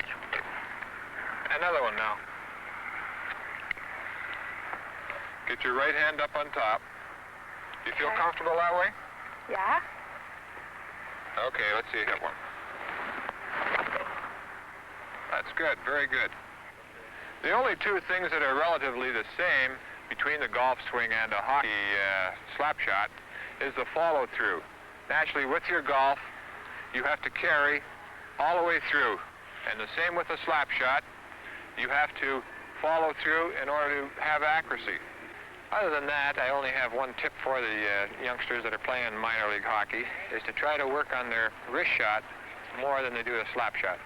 Speaker 2: Another one now. Get your right hand up on top. Do you feel comfortable that way?
Speaker 3: Yeah.
Speaker 2: Okay, let's see you hit one. That's good. Very good. The only two things that are relatively the same between the golf swing and a hockey slap shot is the follow-through. Naturally, with your golf, you have to carry all the way through. And the same with a slap shot. You have to follow through in order to have accuracy. Other than that, I only have one tip for the youngsters that are playing minor league hockey, is to try to work on their wrist shot more than they do a slap shot.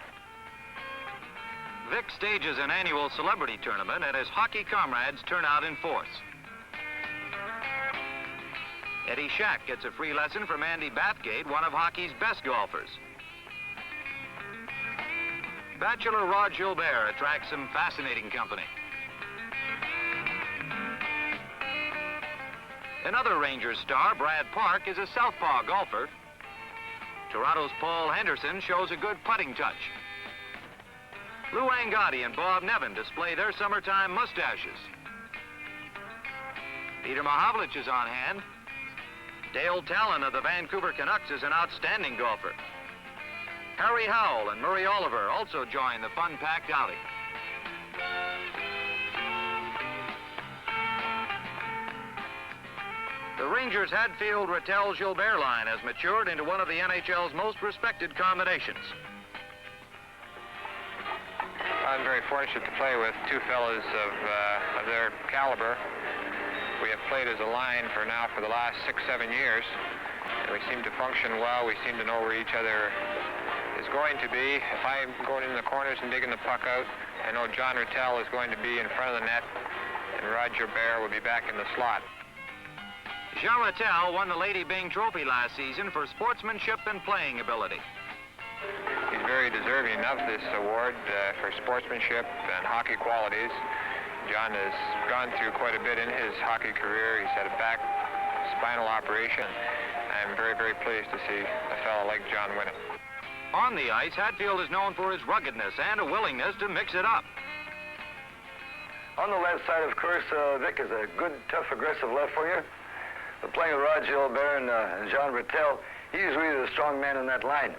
Speaker 1: Vic stages an annual celebrity tournament, and his hockey comrades turn out in force. Eddie Shack gets a free lesson from Andy Bathgate, one of hockey's best golfers. Bachelor Rod Gilbert attracts some fascinating company. Another Rangers star, Brad Park, is a southpaw golfer. Toronto's Paul Henderson shows a good putting touch. Lou Angotti and Bob Nevin display their summertime mustaches. Peter Mahavlich is on hand. Dale Talon of the Vancouver Canucks is an outstanding golfer. Harry Howell and Murray Oliver also join the fun-packed outing. The Rangers Hadfield-Rattel-Gilbert line has matured into one of the NHL's most respected combinations.
Speaker 2: I'm very fortunate to play with two fellas of their caliber. We have played as a line for the last 6-7 years, and we seem to function well. We seem to know where each other is going to be. If I'm going in the corners and digging the puck out, I know John Rattel is going to be in front of the net, and Rod Gilbert will be back in the slot.
Speaker 1: Jean Rattel won the Lady Byng Trophy last season for sportsmanship and playing ability.
Speaker 2: He's very deserving of this award for sportsmanship and hockey qualities. John has gone through quite a bit in his hockey career. He's had a back spinal operation. I'm very, very pleased to see a fellow like John win it.
Speaker 1: On the ice, Hadfield is known for his ruggedness and a willingness to mix it up.
Speaker 4: On the left side, of course, Vic is a good, tough, aggressive left winger. But playing with Rod Gilbert and Jean Rattel, he's really the strong man in that line.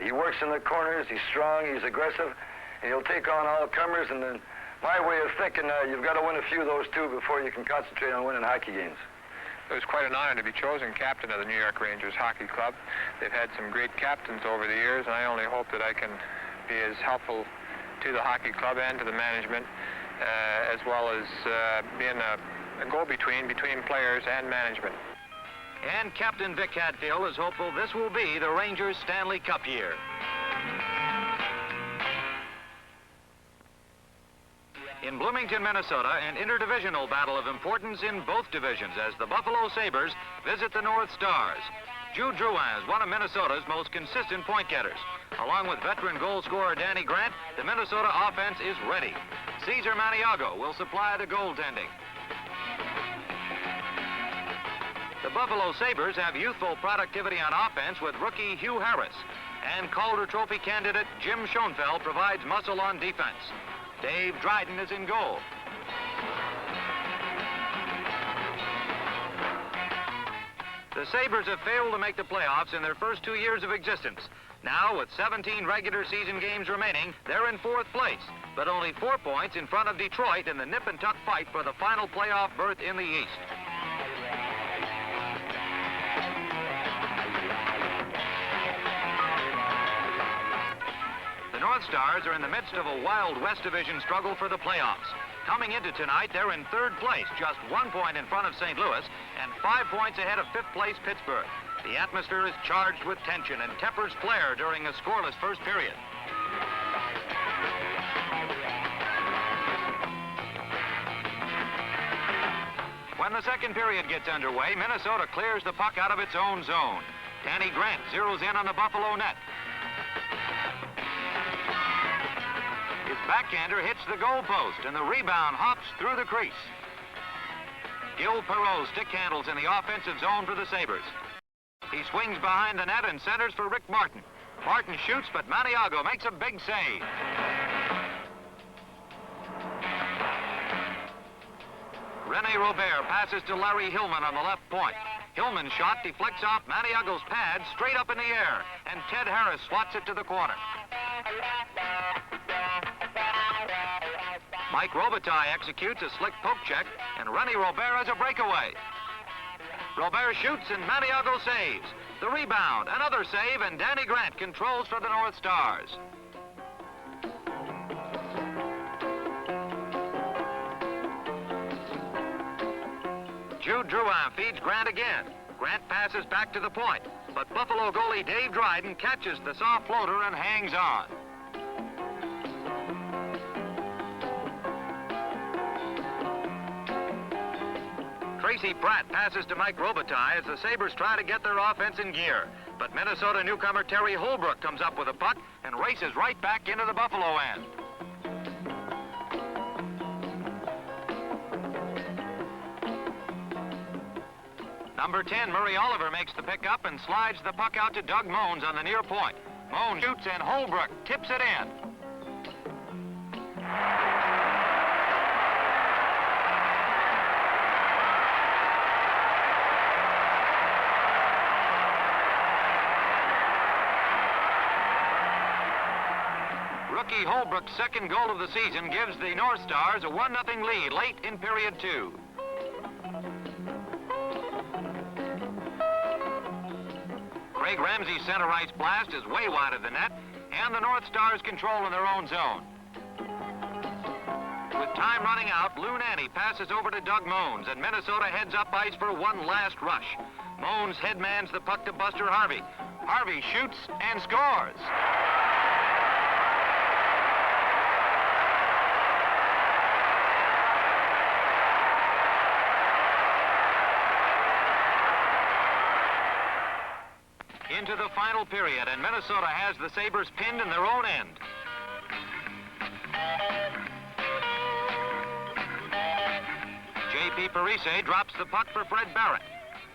Speaker 4: He works in the corners, he's strong, he's aggressive, and he'll take on all comers. And then my way of thinking, you've got to win a few of those two before you can concentrate on winning hockey games.
Speaker 2: It was quite an honor to be chosen captain of the New York Rangers Hockey Club. They've had some great captains over the years, and I only hope that I can be as helpful to the hockey club and to the management, as well as being a go-between between players and management.
Speaker 1: And Captain Vic Hadfield is hopeful this will be the Rangers' Stanley Cup year. In Bloomington, Minnesota, an interdivisional battle of importance in both divisions as the Buffalo Sabres visit the North Stars. Jude Drouin is one of Minnesota's most consistent point getters. Along with veteran goal scorer Danny Grant, the Minnesota offense is ready. Cesar Maniago will supply the goaltending. The Buffalo Sabres have youthful productivity on offense with rookie Hugh Harris, and Calder Trophy candidate Jim Schoenfeld provides muscle on defense. Dave Dryden is in goal. The Sabres have failed to make the playoffs in their first 2 years of existence. Now, with 17 regular season games remaining, they're in 4th place, but only 4 points in front of Detroit in the nip-and-tuck fight for the final playoff berth in the East. The North Stars are in the midst of a Wild West Division struggle for the playoffs. Coming into tonight, they're in 3rd place, just 1 point in front of St. Louis, and 5 points ahead of 5th place Pittsburgh. The atmosphere is charged with tension and tempers flare during a scoreless first period. When the second period gets underway, Minnesota clears the puck out of its own zone. Danny Grant zeroes in on the Buffalo net. His backhander hits the goalpost, and the rebound hops through the crease. Gil Perreault stick handles in the offensive zone for the Sabres. He swings behind the net and centers for Rick Martin. Martin shoots, but Maniago makes a big save. Rene Robert passes to Larry Hillman on the left point. Hillman's shot deflects off Maniago's pad straight up in the air, and Ted Harris swats it to the corner. Mike Robitaille executes a slick poke check, and Rennie Robert has a breakaway. Robert shoots, and Maniago saves. The rebound, another save, and Danny Grant controls for the North Stars. Jude Drouin feeds Grant again. Grant passes back to the point, but Buffalo goalie Dave Dryden catches the soft floater and hangs on. Tracy Pratt passes to Mike Robitaille as the Sabres try to get their offense in gear. But Minnesota newcomer Terry Holbrook comes up with a puck and races right back into the Buffalo end. Number 10, Murray Oliver, makes the pickup and slides the puck out to Doug Moans on the near point. Moans shoots, and Holbrook tips it in. Rookie Holbrook's second goal of the season gives the North Stars a 1-0 lead late in period 2. Craig Ramsey's center ice blast is way wide of the net, and the North Stars control in their own zone. With time running out, Lou Nanne passes over to Doug Moans, and Minnesota heads up ice for one last rush. Moans headmans the puck to Buster Harvey. Harvey shoots and scores. Into the final period, and Minnesota has the Sabres pinned in their own end. J.P. Parise drops the puck for Fred Barrett.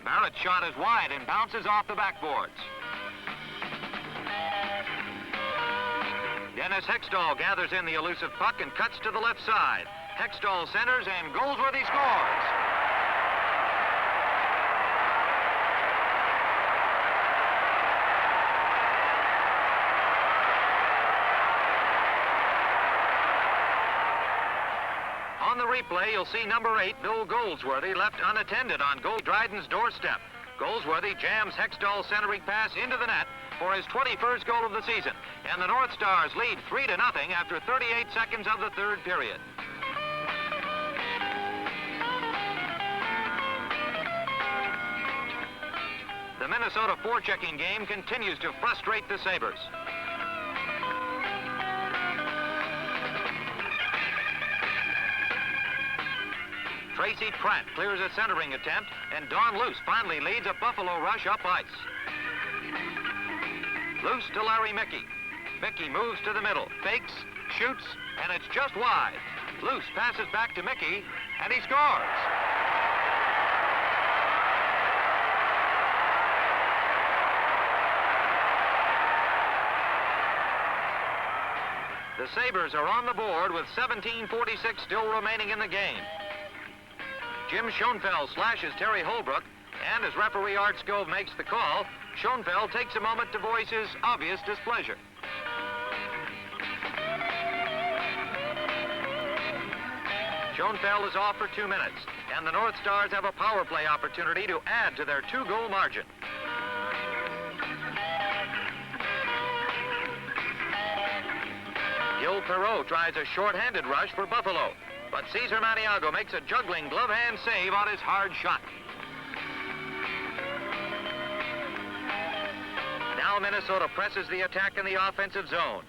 Speaker 1: Barrett's shot is wide and bounces off the backboards. Dennis Hextall gathers in the elusive puck and cuts to the left side. Hextall centers, and Goldsworthy scores. On the replay, you'll see number 8, Bill Goldsworthy, left unattended on Dryden's doorstep. Goldsworthy jams Hextall's centering pass into the net for his 21st goal of the season. And the North Stars lead 3-0 after 38 seconds of the third period. The Minnesota forechecking game continues to frustrate the Sabres. Tracy Pratt clears a centering attempt, and Don Luce finally leads a Buffalo rush up ice. Luce to Larry Mickey. Mickey moves to the middle, fakes, shoots, and it's just wide. Luce passes back to Mickey, and he scores. The Sabres are on the board with 17:46 still remaining in the game. Jim Schoenfeld slashes Terry Holbrook, and as referee Art Skov makes the call, Schoenfeld takes a moment to voice his obvious displeasure. Schoenfeld is off for 2 minutes, and the North Stars have a power play opportunity to add to their 2-goal margin. Gil Perreault tries a short-handed rush for Buffalo, but Cesar Maniago makes a juggling glove-hand save on his hard shot. Now Minnesota presses the attack in the offensive zone.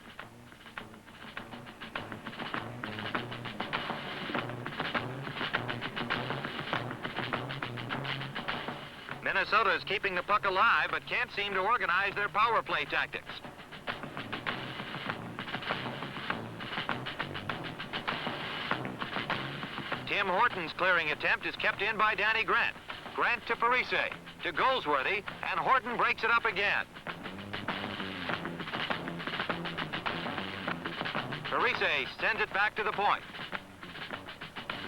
Speaker 1: Minnesota is keeping the puck alive, but can't seem to organize their power play tactics. Tim Horton's clearing attempt is kept in by Danny Grant. Grant to Parise, to Goldsworthy, and Horton breaks it up again. Parise sends it back to the point.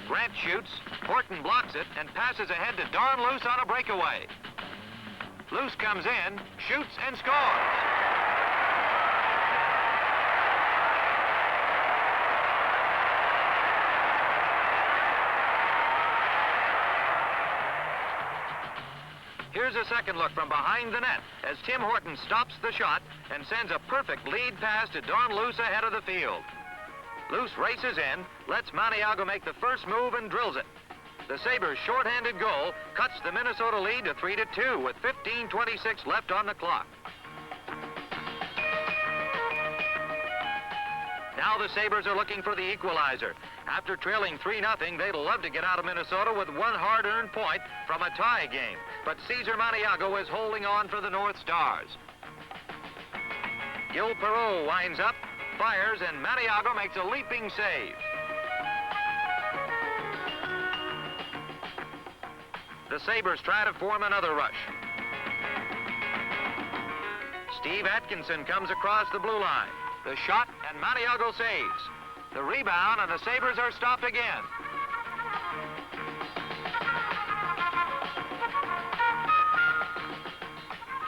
Speaker 1: Grant shoots, Horton blocks it, and passes ahead to Don Luce on a breakaway. Luce comes in, shoots, and scores. Here's a second look from behind the net as Tim Horton stops the shot and sends a perfect lead pass to Don Luce ahead of the field. Luce races in, lets Maniago make the first move and drills it. The Sabres' shorthanded goal cuts the Minnesota lead to 3-2 with 15:26 left on the clock. Now the Sabres are looking for the equalizer. After trailing 3-0, they'd love to get out of Minnesota with one hard-earned point from a tie game. But Cesar Maniago is holding on for the North Stars. Gil Perreault winds up, fires, and Maniago makes a leaping save. The Sabres try to form another rush. Steve Atkinson comes across the blue line. The shot, and Maniago saves. The rebound, and the Sabres are stopped again.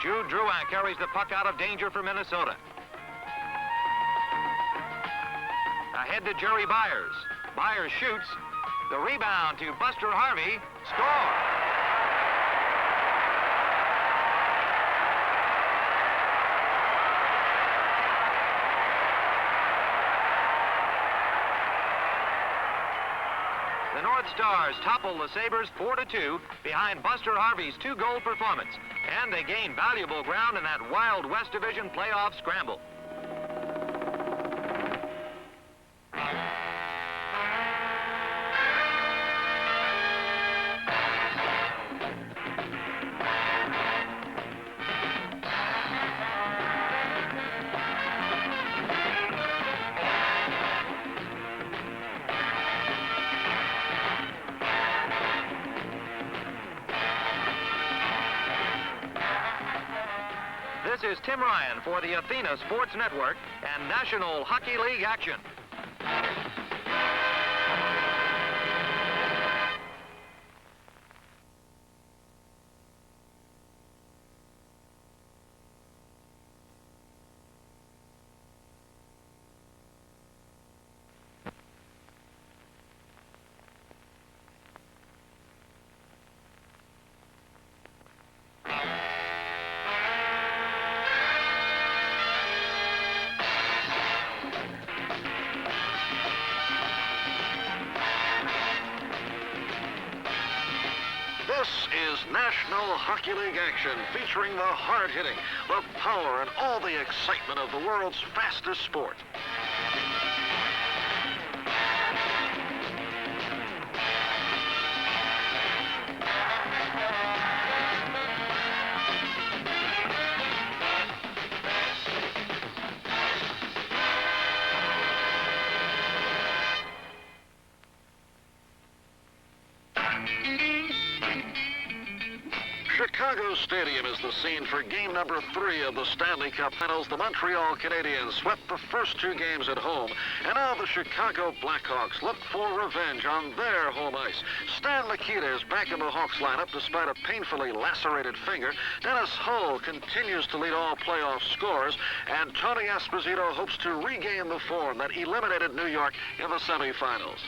Speaker 1: Jude Drouin carries the puck out of danger for Minnesota. Ahead to Jerry Byers. Byers shoots. The rebound to Buster Harvey. Score! The North Stars topple the Sabres 4-2 behind Buster Harvey's 2-goal performance, and they gain valuable ground in that Wild West Division playoff scramble. This is Tim Ryan for the Athena Sports Network and National Hockey League action.
Speaker 5: This is National Hockey League action featuring the hard-hitting, the power, and all the excitement of the world's fastest sport. Chicago Stadium is the scene for game number 3 of the Stanley Cup Finals. The Montreal Canadiens swept the first 2 games at home, and now the Chicago Blackhawks look for revenge on their home ice. Stan Mikita is back in the Hawks lineup despite a painfully lacerated finger. Dennis Hull continues to lead all playoff scorers, and Tony Esposito hopes to regain the form that eliminated New York in the semifinals.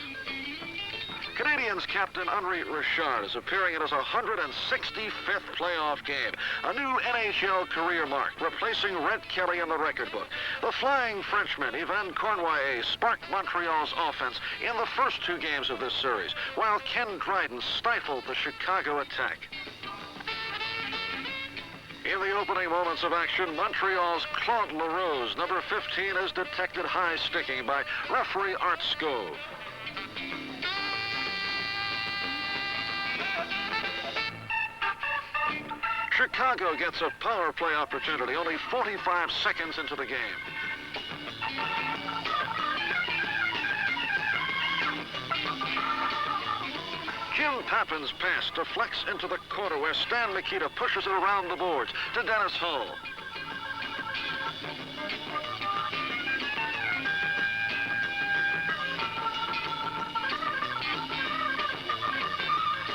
Speaker 5: Canadiens captain Henri Richard is appearing in his 165th playoff game, a new NHL career mark, replacing Red Kelly in the record book. The Flying Frenchman, Yvan Cournoyer, sparked Montreal's offense in the first 2 games of this series, while Ken Dryden stifled the Chicago attack. In the opening moments of action, Montreal's Claude LaRose, number 15, is detected high sticking by referee Art Scove. Chicago gets a power play opportunity only 45 seconds into the game. Jim Pappin's pass deflects into the corner where Stan Mikita pushes it around the boards to Dennis Hull.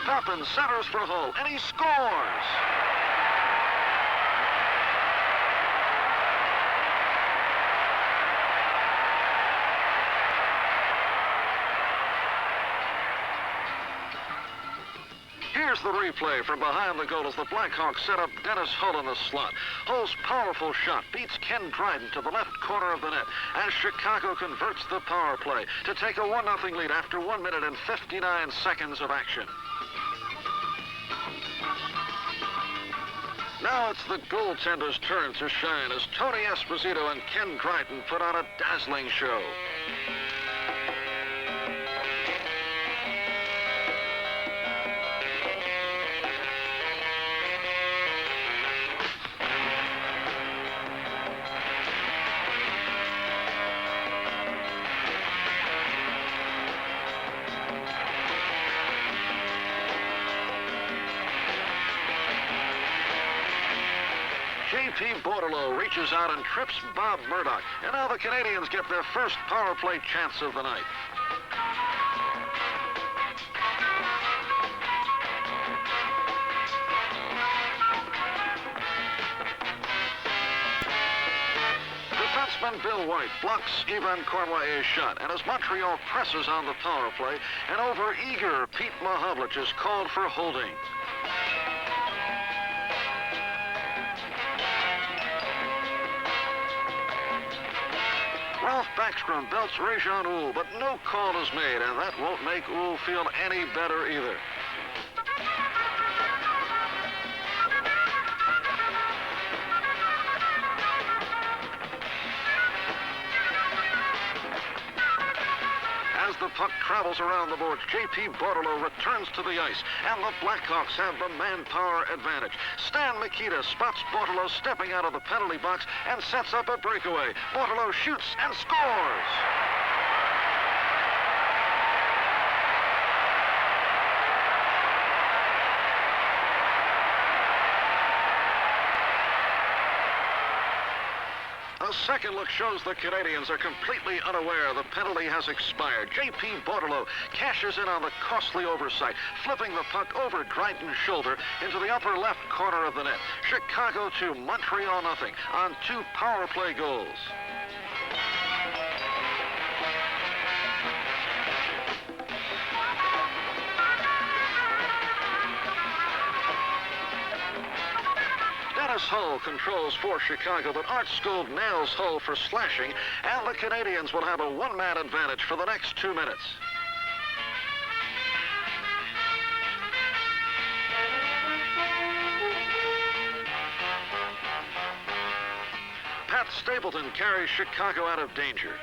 Speaker 5: Pappin centers for Hull, and he scores! Here's the replay from behind the goal as the Blackhawks set up Dennis Hull in the slot. Hull's powerful shot beats Ken Dryden to the left corner of the net as Chicago converts the power play to take a 1-0 lead after 1 minute and 59 seconds of action. Now it's the goaltender's turn to shine as Tony Esposito and Ken Dryden put on a dazzling show. J.P. Bordelot reaches out and trips Bob Murdoch. And now the Canadians get their first power play chance of the night. Defenseman Bill White blocks Yvan Cournoyer's shot. And as Montreal presses on the power play, an over-eager Pete Mahovlich is called for holding. Ralph Backstrom belts Réjean Houle, but no call is made, and that won't make Houle feel any better either. As the puck travels around the boards, J.P. Bordelot returns to the ice, and the Blackhawks have the manpower advantage. Stan Mikita spots Bordelot stepping out of the penalty box and sets up a breakaway. Bordelot shoots and scores! A second look shows the Canadians are completely unaware the penalty has expired. J.P. Bordelot cashes in on the costly oversight, flipping the puck over Dryden's shoulder into the upper left corner of the net. Chicago 2, Montreal 0 on 2 power play goals. Dennis Hull controls for Chicago, but Art Skov nails Hull for slashing, and the Canadians will have a one-man advantage for the next 2 minutes. Pat Stapleton carries Chicago out of danger.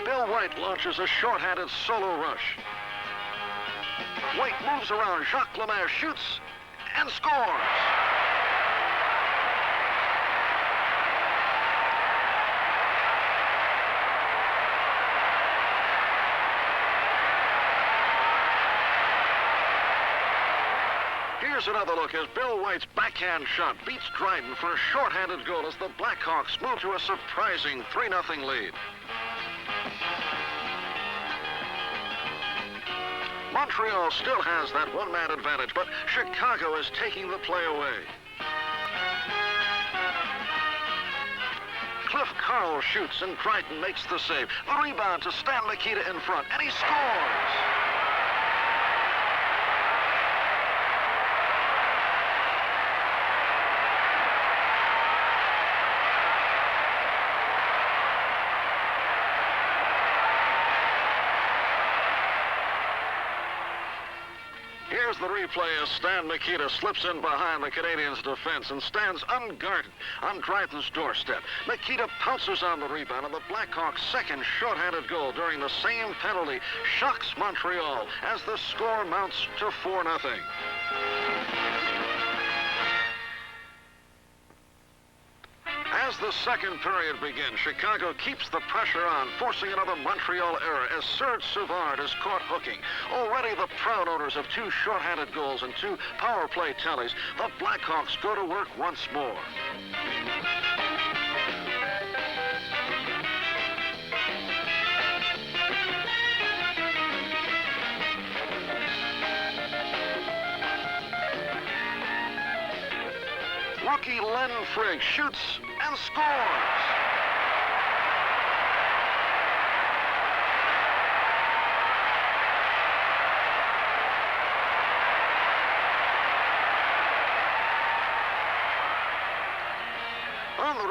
Speaker 5: Bill White launches a short-handed solo rush. White moves around, Jacques Lemaire shoots and scores! Here's another look as Bill White's backhand shot beats Dryden for a short-handed goal as the Blackhawks move to a surprising 3-0 lead. Montreal still has that one-man advantage, but Chicago is taking the play away. Cliff Carl shoots and Dryden makes the save. The rebound to Stan Mikita in front, and he scores! Here's the replay as Stan Mikita slips in behind the Canadians' defense and stands unguarded on Dryden's doorstep. Mikita pounces on the rebound, and the Blackhawks' second short-handed goal during the same penalty shocks Montreal as the score mounts to 4-0. As the second period begins, Chicago keeps the pressure on, forcing another Montreal error as Serge Savard is caught hooking. Already the proud owners of 2 short-handed goals and 2 power play tallies, the Blackhawks go to work once more. Rookie Len Frigg shoots and scores!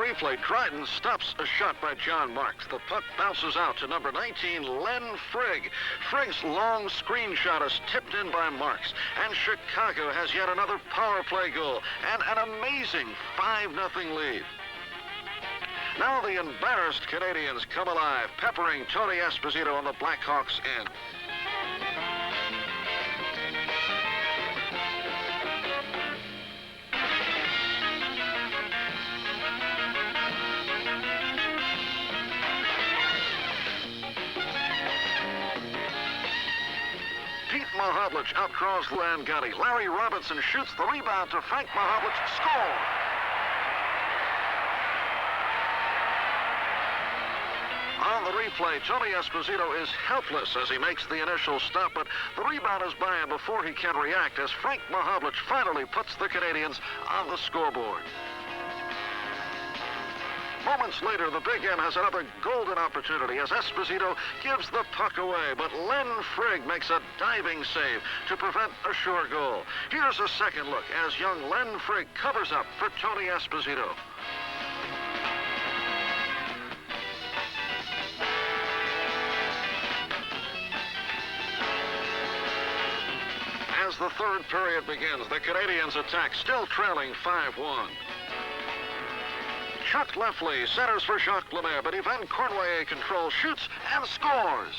Speaker 5: replay, Dryden stops a shot by John Marks. The puck bounces out to number 19, Len Frigg. Frigg's long screenshot is tipped in by Marks, and Chicago has yet another power play goal and an amazing 5-0 lead. Now the embarrassed Canadians come alive, peppering Tony Esposito on the Blackhawks' end. Pete Mahovlich outdraws Langatti. Larry Robinson shoots the rebound to Frank Mahovlich. Score! On the replay, Tony Esposito is helpless as he makes the initial stop, but the rebound is by him before he can react as Frank Mahovlich finally puts the Canadians on the scoreboard. Moments later, the Big M has another golden opportunity as Esposito gives the puck away, but Len Frigg makes a diving save to prevent a sure goal. Here's a second look as young Len Frigg covers up for Tony Esposito. As the third period begins, the Canadians attack, still trailing 5-1. Chuck Lefley centers for Jacques Lemaire, but Yvan Cournoyer controls, shoots, and scores.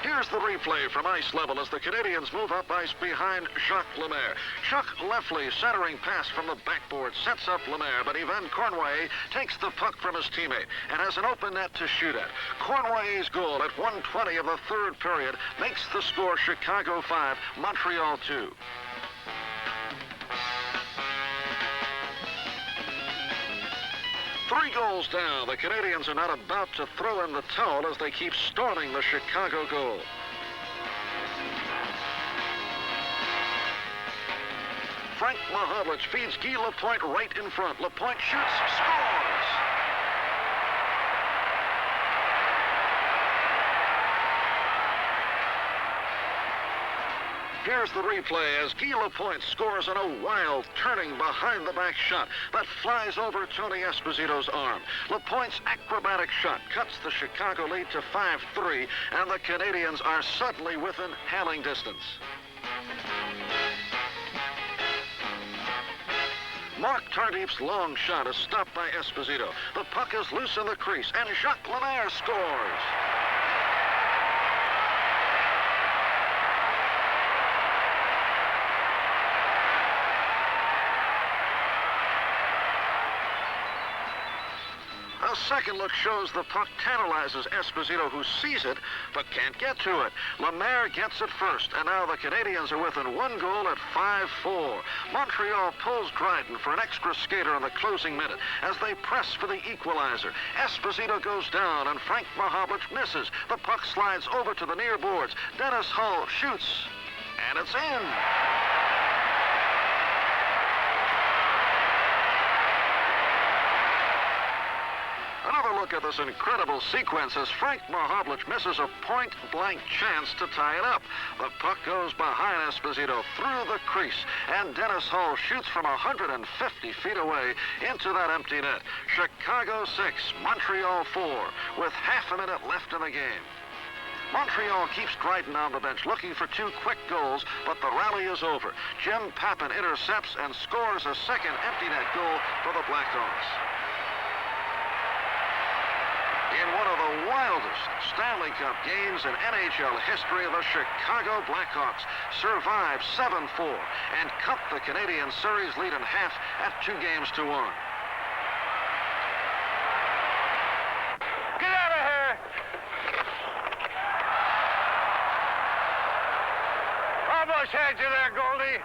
Speaker 5: Here's the replay from ice level as the Canadians move up ice behind Jacques Lemaire. Chuck Lefley centering pass from the backboard sets up Lemaire, but Yvan Cournoyer takes the puck from his teammate and has an open net to shoot at. Cournoyer's goal at 1:20 of the third period makes the score Chicago 5, Montreal 2. Three goals down, the Canadians are not about to throw in the towel as they keep storming the Chicago goal. Frank Mahovlich feeds Guy Lapointe right in front. Lapointe shoots, scores! Here's the replay as Guy Lapointe scores on a wild, turning behind-the-back shot that flies over Tony Esposito's arm. Lapointe's acrobatic shot cuts the Chicago lead to 5-3, and the Canadians are suddenly within hailing distance. Mark Tardif's long shot is stopped by Esposito. The puck is loose in the crease, and Jacques Lemaire scores. A second look shows the puck tantalizes Esposito, who sees it but can't get to it. Lemaire gets it first, and now the Canadians are within one goal at 5-4. Montreal pulls Dryden for an extra skater in the closing minute as they press for the equalizer. Esposito goes down, and Frank Mahovlich misses. The puck slides over to the near boards. Dennis Hull shoots, and it's in. Another look at this incredible sequence as Frank Mahovlich misses a point-blank chance to tie it up. The puck goes behind Esposito through the crease, and Dennis Hull shoots from 150 feet away into that empty net. Chicago 6, Montreal 4, with half a minute left in the game. Montreal keeps Dryden on the bench looking for two quick goals, but the rally is over. Jim Pappen intercepts and scores a second empty net goal for the Blackhawks. In one of the wildest Stanley Cup games in NHL history, the Chicago Blackhawks survive 7-4 and cut the Canadian series lead in half at 2-1.
Speaker 2: Get out of here! Almost had you there, Goldie.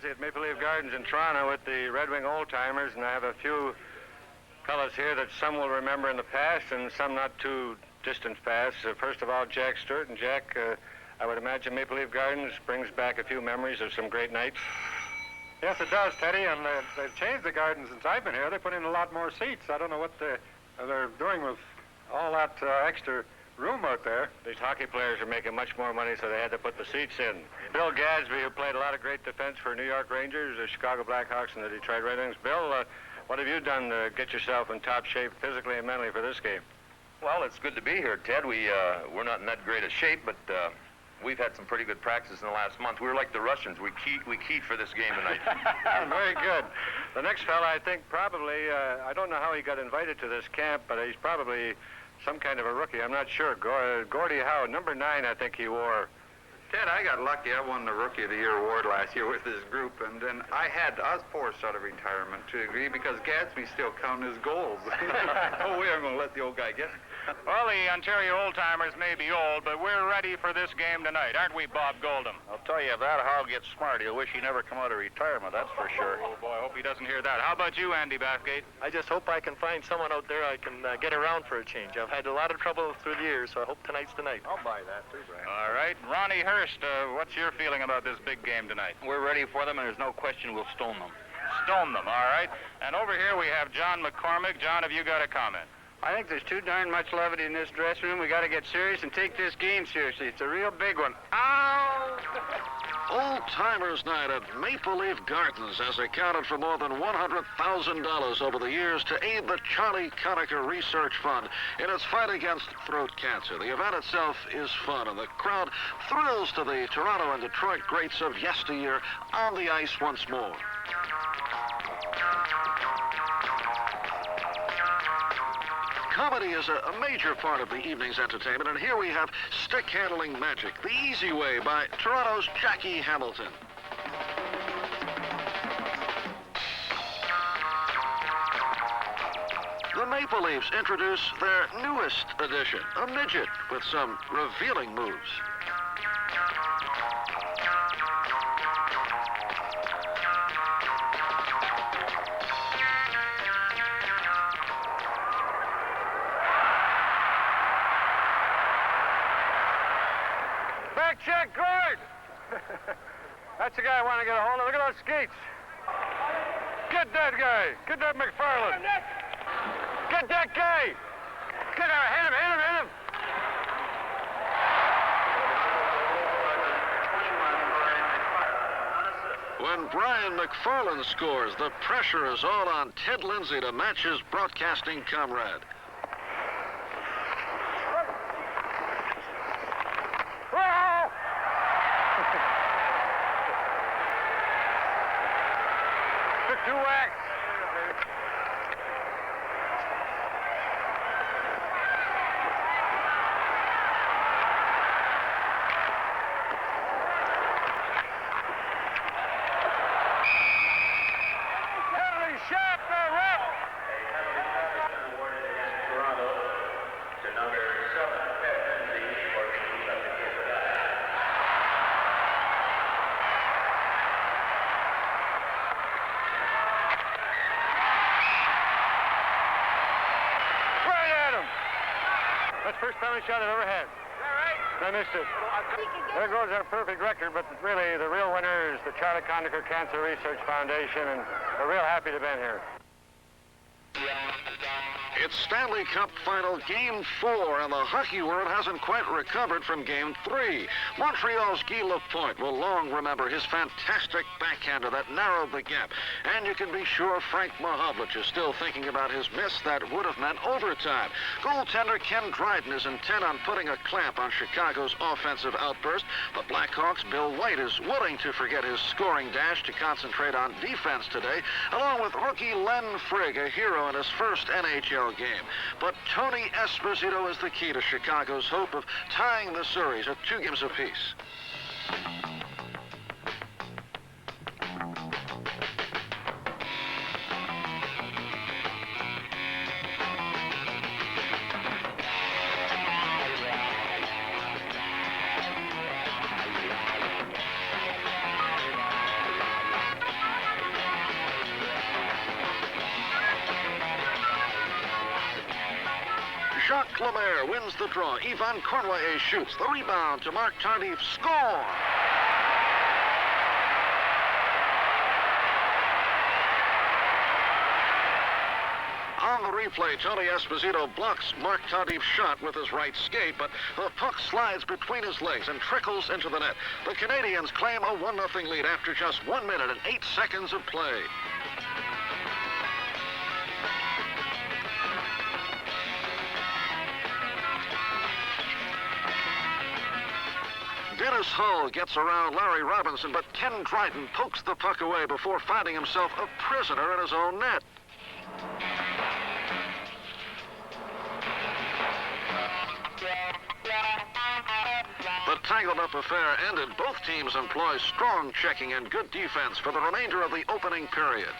Speaker 2: At Maple Leaf Gardens in Toronto with the Red Wing Old Timers, and I have a few
Speaker 6: fellas here that some will remember in the past and some not too distant past. First of all, Jack Stewart. And Jack, I would imagine Maple Leaf Gardens brings back a few memories of some great nights.
Speaker 2: Yes, it does, Teddy, and they've changed the garden since I've been here. They put in a lot more seats. I don't know what they're doing with all that extra room out there.
Speaker 6: These hockey players are making much more money, so they had to put the seats in. Bill Gadsby, who played a lot of great defense for New York Rangers, the Chicago Blackhawks, and the Detroit Red Wings. Bill, what have you done to get yourself in top shape physically and mentally for this game?
Speaker 7: Well, it's good to be here, Ted. We're not in that great a shape, but we've had some pretty good practice in the last month. We were like the Russians. We keyed for this game tonight.
Speaker 6: Very good. The next fella, I think, probably, I don't know how he got invited to this camp, but he's probably some kind of a rookie. I'm not sure. Gordie Howe, number 9, I think he wore.
Speaker 8: Ted, I got lucky. I won the Rookie of the Year award last year with this group, and then I was forced out of retirement to a degree because Gadsby still counted his goals. No way I'm going to let the old guy get it.
Speaker 2: Well, the Ontario old-timers may be old, but we're ready for this game tonight, aren't we, Bob Goldham?
Speaker 7: I'll tell you, if that Howe gets smart, he'll wish he never come out of retirement, that's for sure.
Speaker 2: Oh, boy, I hope he doesn't hear that. How about you, Andy Bathgate?
Speaker 9: I just hope I can find someone out there I can get around for a change. I've had a lot of trouble through the years, so I hope tonight's the night.
Speaker 8: I'll buy that, too, Brian.
Speaker 2: All right. Ronnie Hurst, what's your feeling about this big game tonight?
Speaker 7: We're ready for them, and there's no question we'll stone them.
Speaker 2: Stone them, all right. And over here we have John McCormick. John, have you got a comment?
Speaker 6: I think there's too darn much levity in this dressing room. We got to get serious and take this game seriously. It's a real big one. Ow!
Speaker 5: Old Timers Night at Maple Leaf Gardens has accounted for more than $100,000 over the years to aid the Charlie Conacher Research Fund in its fight against throat cancer. The event itself is fun, and the crowd thrills to the Toronto and Detroit greats of yesteryear on the ice once more. Comedy is a major part of the evening's entertainment, and here we have Stick Handling Magic, The Easy Way by Toronto's Jackie Hamilton. The Maple Leafs introduce their newest addition, a midget with some revealing moves.
Speaker 6: Check guard! That's the guy I want to get a hold of. Look at those skates. Get that guy. Get that McFarland. Get that guy. Get him, hit him, hit him, hit him.
Speaker 5: When Brian McFarland scores, the pressure is all on Ted Lindsay to match his broadcasting comrade.
Speaker 6: Two whacks. Henry Sharp, the ref.
Speaker 7: Toronto to number 7,
Speaker 6: That's the first penalty shot I've ever had. I missed it. There goes our perfect record, but really the real winner is the Charlie Conacher Cancer Research Foundation, and we're real happy to have been here.
Speaker 5: It's Stanley Cup Final Game 4, and the hockey world hasn't quite recovered from Game 3. Montreal's Guy Lapointe will long remember his fantastic backhander that narrowed the gap. And you can be sure Frank Mahovlich is still thinking about his miss that would have meant overtime. Goaltender Ken Dryden is intent on putting a clamp on Chicago's offensive outburst. The Blackhawks' Bill White is willing to forget his scoring dash to concentrate on defense today, along with rookie Len Frigg, a hero in his first NHL game. But Tony Esposito is the key to Chicago's hope of tying the series at 2 games apiece. Lemaire wins the draw. Yvonne Cornway shoots. The rebound to Mark Tardif. Score! On the replay, Tony Esposito blocks Mark Tardif's shot with his right skate, but the puck slides between his legs and trickles into the net. The Canadians claim a 1-0 lead after just 1 minute and 8 seconds of play. Dennis Hull gets around Larry Robinson, but Ken Dryden pokes the puck away before finding himself a prisoner in his own net. The tangled-up affair ended. Both teams employ strong checking and good defense for the remainder of the opening period.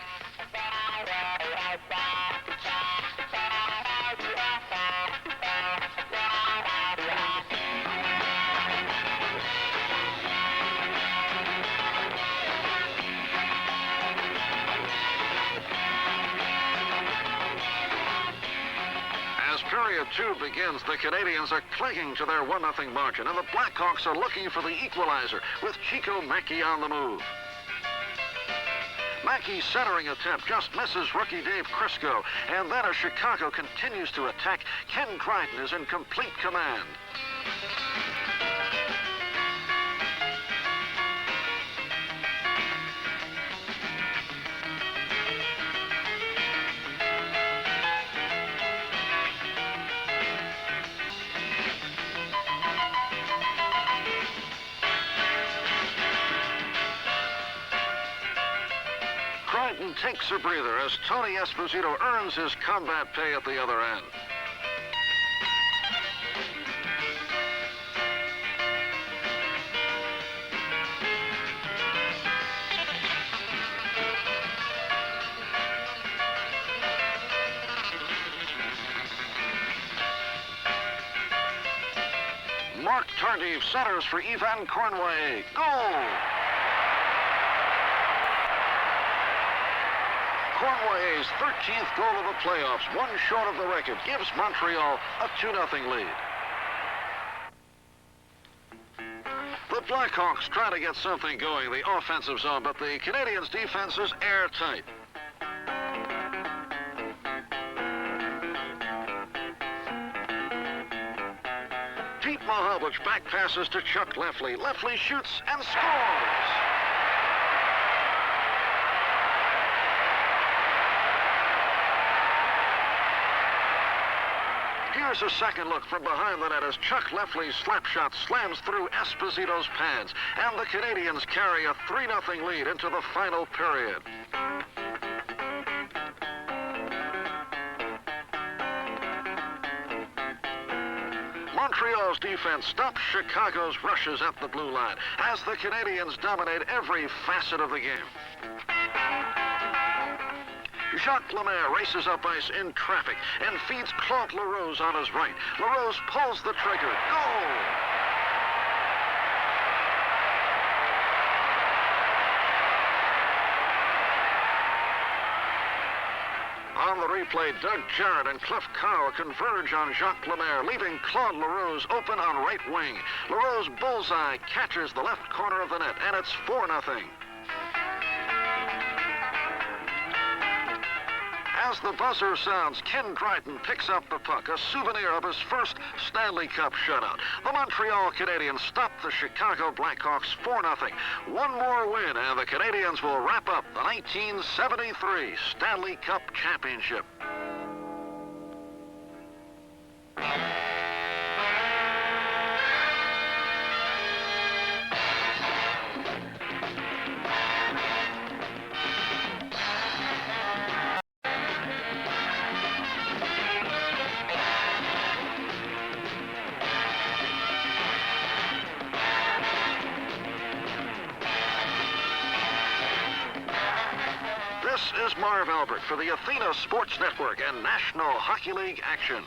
Speaker 5: Period 2 begins. The Canadians are clinging to their 1-0 margin, and the Blackhawks are looking for the equalizer with Chico Mackey on the move. Mackey's centering attempt just misses rookie Dave Crisco, and then as Chicago continues to attack, Ken Dryden is in complete command. Dryden takes a breather as Tony Esposito earns his combat pay at the other end. Mark Tardif centers for Yvan Cornway. Goal! Cornway's 13th goal of the playoffs, one short of the record, gives Montreal a 2-0 lead. The Blackhawks try to get something going in the offensive zone, but the Canadians' defense is airtight. Pete Mahovlich back passes to Chuck Lefley. Lefley shoots and scores! Here's a second look from behind the net as Chuck Lefley's slap shot slams through Esposito's pads, and the Canadians carry a 3-0 lead into the final period. Montreal's defense stops Chicago's rushes at the blue line as the Canadians dominate every facet of the game. Jacques Lemaire races up ice in traffic and feeds Claude LaRose on his right. LaRose pulls the trigger. Goal! On the replay, Doug Jarrett and Cliff Carroll converge on Jacques Lemaire, leaving Claude LaRose open on right wing. LaRose bullseye catches the left corner of the net, and it's 4-0. As the buzzer sounds, Ken Dryden picks up the puck, a souvenir of his first Stanley Cup shutout. The Montreal Canadiens stop the Chicago Blackhawks 4-0. One more win, and the Canadians will wrap up the 1973 Stanley Cup Championship. This is Marv Albert for the Athena Sports Network and National Hockey League action.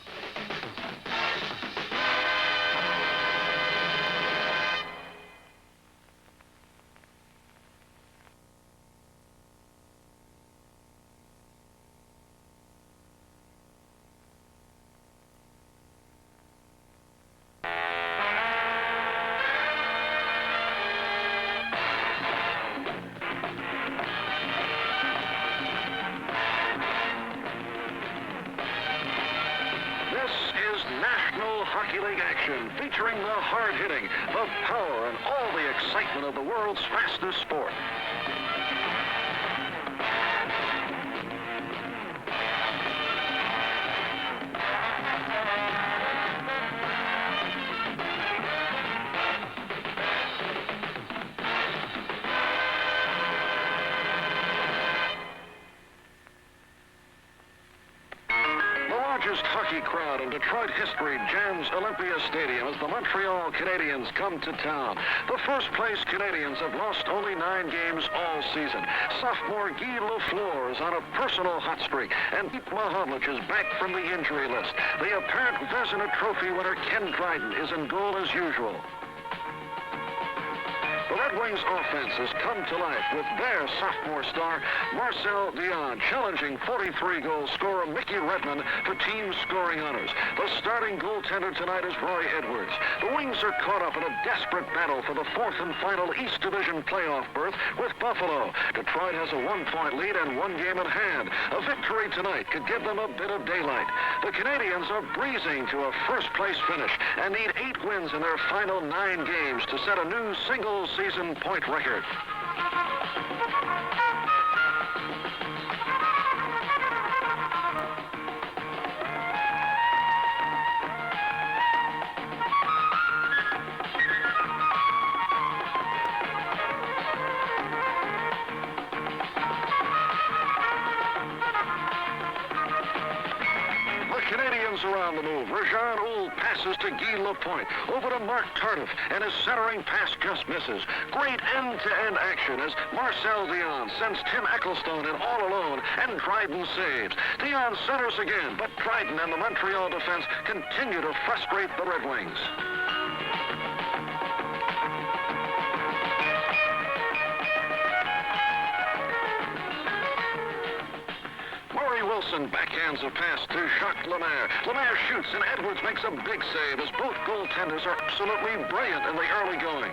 Speaker 5: hard hitting, the power, and all the excitement of the world's fastest sport. Largest hockey crowd in Detroit history jams Olympia Stadium as the Montreal Canadiens come to town. The first-place Canadiens have lost only 9 games all season. Sophomore Guy Lafleur is on a personal hot streak, and Pete Mahovlich is back from the injury list. The apparent Vezina Trophy winner Ken Dryden is in goal as usual. The Red Wings offense has come to life with their sophomore star, Marcel Dionne, challenging 43-goal scorer Mickey Redmond for team scoring honors. The starting goaltender tonight is Roy Edwards. The Wings are caught up in a desperate battle for the 4th and final East Division playoff berth with Buffalo. Detroit has a 1-point lead and 1 game in hand. A victory tonight could give them a bit of daylight. The Canadiens are breezing to a first-place finish and need 8 wins in their final 9 games to set a new single-season point record. Are on the move. Rajan Ould passes to Guy Lapointe, over to Mark Tardif, and his centering pass just misses. Great end-to-end action as Marcel Dionne sends Tim Ecclestone in all alone, and Dryden saves. Dionne centers again, but Dryden and the Montreal defense continue to frustrate the Red Wings. Wilson backhands a pass to Jacques Lemaire. Lemaire shoots, and Edwards makes a big save as both goaltenders are absolutely brilliant in the early going.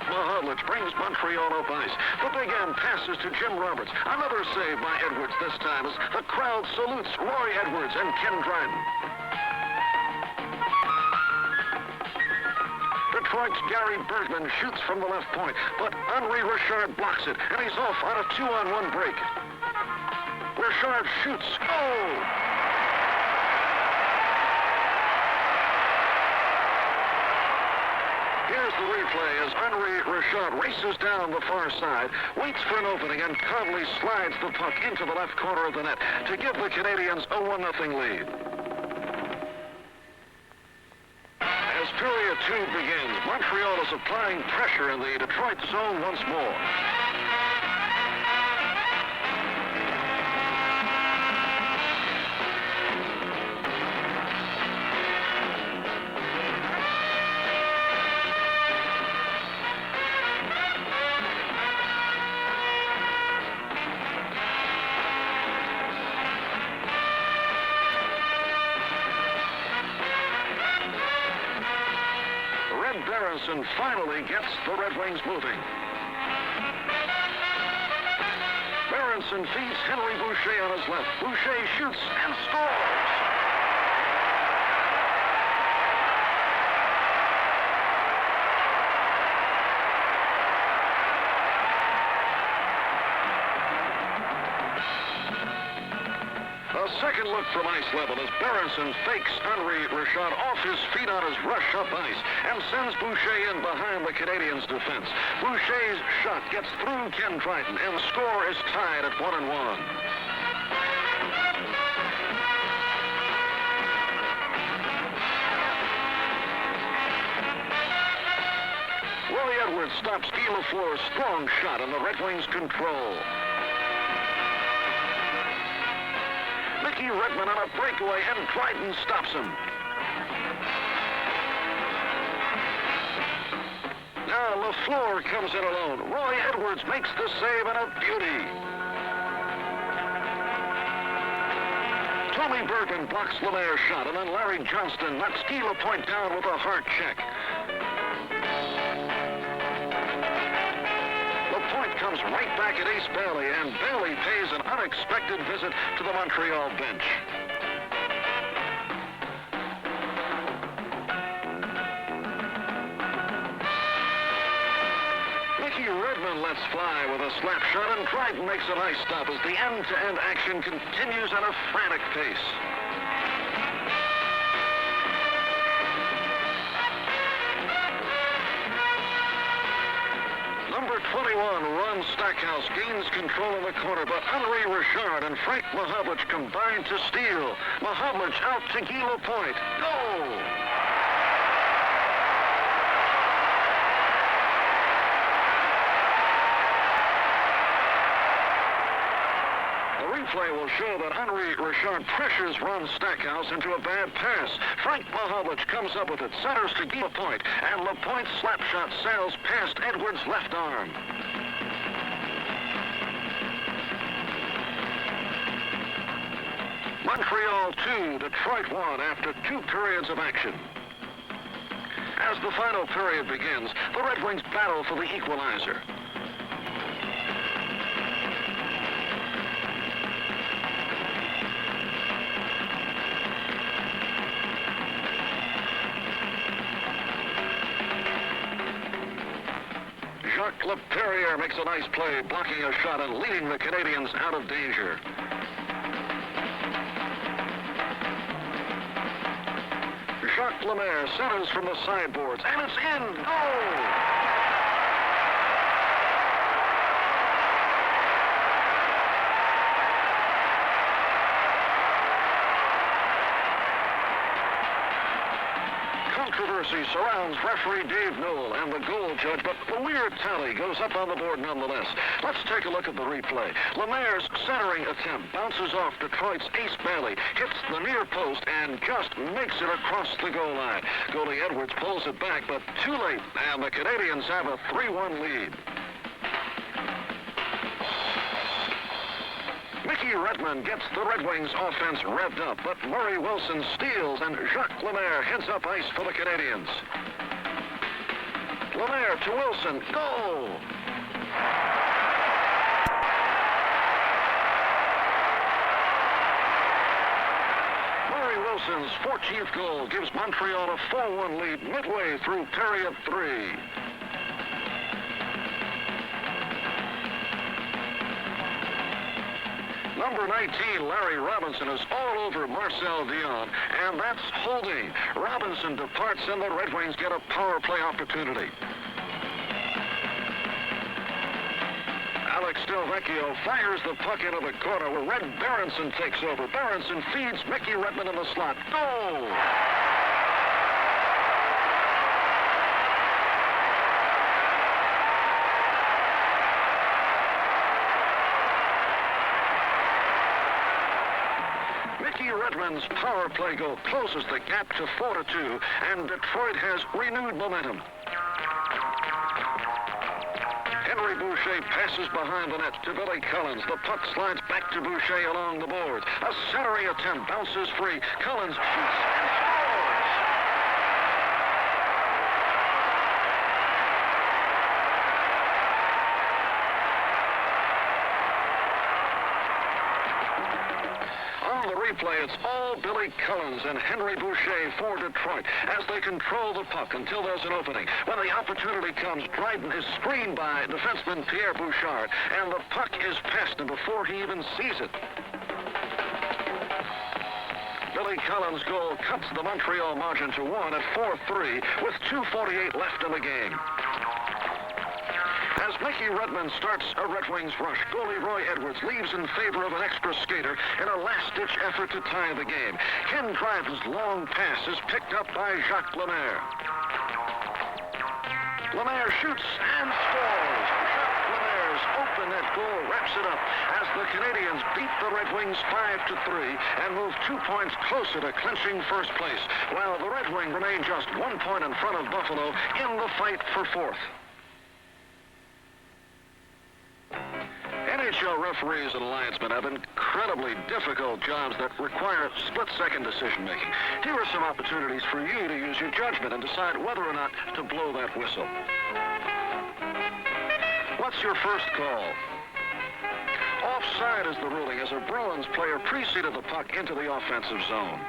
Speaker 5: Mahovlich brings Montreal up ice. The big M passes to Jim Roberts. Another save by Edwards this time as the crowd salutes Roy Edwards and Ken Dryden. Detroit's Gary Bergman shoots from the left point, but Henri Richard blocks it, and he's off on a 2-on-1 break. Richard shoots. Oh! Here's the replay as Henri Richard races down the far side, waits for an opening, and calmly slides the puck into the left corner of the net to give the Canadiens a 1-0 lead. As period 2 begins, Montreal is applying pressure in the Detroit zone once more. Berenson finally gets the Red Wings moving. Berenson feeds Henry Boucher on his left. Boucher shoots and scores! A second look from ice level as Berenson fakes Henri Richard off his feet on his rush up ice and sends Boucher in behind the Canadiens' defense. Boucher's shot gets through Ken Dryden, and the score is tied at 1-1. Roy Edwards stops Guy Lafleur's strong shot, and the Red Wings control. Mickey Redmond on a breakaway, and Dryden stops him. Now Lafleur comes in alone. Roy Edwards makes the save, and a beauty. Tommy Bergman blocks Lemaire's shot, and then Larry Johnston lets Guy Lapointe down with a hard check. Lapointe comes right back at Ace Bailey, and Bailey pays an unexpected visit to the Montreal bench. Mickey Redmond lets fly with a slap shot, and Dryden makes a nice stop as the end-to-end action continues at a frantic pace. Number 21, Ron Stackhouse, gains control in the corner, but Henri Richard and Frank Mahovlich combine to steal. Mahovlich out to Guy Lapointe. Goal! Replay will show that Henri Richard pressures Ron Stackhouse into a bad pass. Frank Mahovlich comes up with it, centers to Guy Lapointe, and Lapointe's slap shot sails past Edwards' left arm. Montreal 2, Detroit 1 after 2 periods of action. As the final period begins, the Red Wings battle for the equalizer. Jacques Laperriere makes a nice play, blocking a shot and leading the Canadians out of danger. Jacques Lemaire centers from the sideboards, and it's in! Goal! Controversy surrounds referee Dave Noel and the goal judge, but the weird tally goes up on the board nonetheless. Let's take a look at the replay. Lemaire's centering attempt bounces off Detroit's Ace Bailey, hits the near post, and just makes it across the goal line. Goalie Edwards pulls it back, but too late, and the Canadians have a 3-1 lead. Mickey Redmond gets the Red Wings offense revved up, but Murray Wilson steals, and Jacques Lemaire heads up ice for the Canadians. Lemaire to Wilson. Goal! Murray Wilson's 14th goal gives Montreal a 4-1 lead midway through period 3. Number 19, Larry Robinson, is all over Marcel Dion, and that's holding. Robinson departs, and the Red Wings get a power play opportunity. Alex Delvecchio fires the puck into the corner where Red Berenson takes over. Berenson feeds Mickey Redmond in the slot. Goal! Redmond's power play goal closes the gap to 4-2, and Detroit has renewed momentum. Henry Boucher passes behind the net to Billy Collins. The puck slides back to Boucher along the boards. A centering attempt bounces free. Collins shoots and scores! Replay, it's all Billy Collins and Henry Boucher for Detroit as they control the puck until there's an opening. When the opportunity comes, Dryden is screened by defenseman Pierre Bouchard, and the puck is past him before he even sees it. Billy Collins' goal cuts the Montreal margin to 1 at 4-3 with 2:48 left in the game. As Mickey Redmond starts a Red Wings rush, goalie Roy Edwards leaves in favor of an extra skater in a last-ditch effort to tie the game. Ken Dryden's long pass is picked up by Jacques Lemaire. Lemaire shoots and scores. Jacques Lemaire's open net goal wraps it up as the Canadians beat the Red Wings 5-3 and move 2 points closer to clinching first place, while the Red Wings remain just 1 point in front of Buffalo in the fight for fourth. NHL referees and linesmen have incredibly difficult jobs that require split-second decision-making. Here are some opportunities for you to use your judgment and decide whether or not to blow that whistle. What's your first call? Offside is the ruling as a Bruins player preceded the puck into the offensive zone.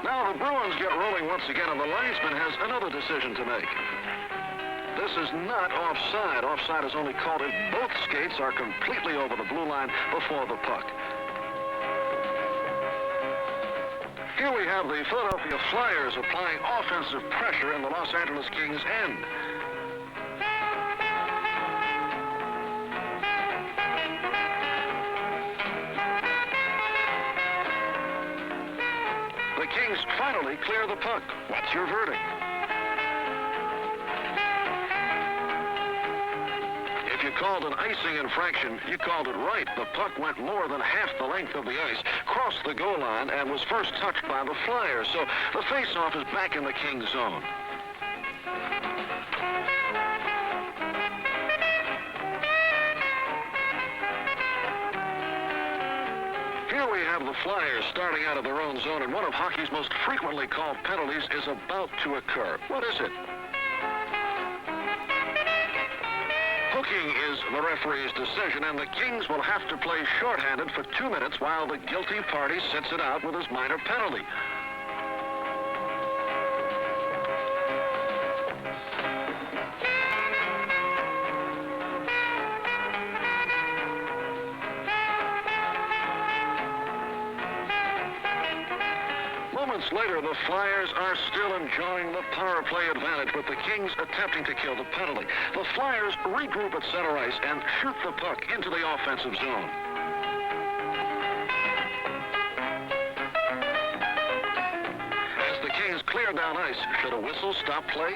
Speaker 5: Now the Bruins get rolling once again, and the linesman has another decision to make. This is not offside. Offside is only called if both skates are completely over the blue line before the puck. Here we have the Philadelphia Flyers applying offensive pressure in the Los Angeles Kings' end. The Kings finally clear the puck. What's your verdict? If you called an icing infraction, you called it right. The puck went more than half the length of the ice, crossed the goal line, and was first touched by the Flyers. So the face-off is back in the Kings' zone. Here we have the Flyers starting out of their own zone, and one of hockey's most frequently called penalties is about to occur. What is it? Hooking is the referee's decision, and the Kings will have to play shorthanded for 2 minutes while the guilty party sits it out with his minor penalty. Moments later, the Flyers are still enjoying the power play advantage, with the Kings attempting to kill the penalty. The Flyers regroup at center ice and shoot the puck into the offensive zone. As the Kings clear down ice, should a whistle stop play?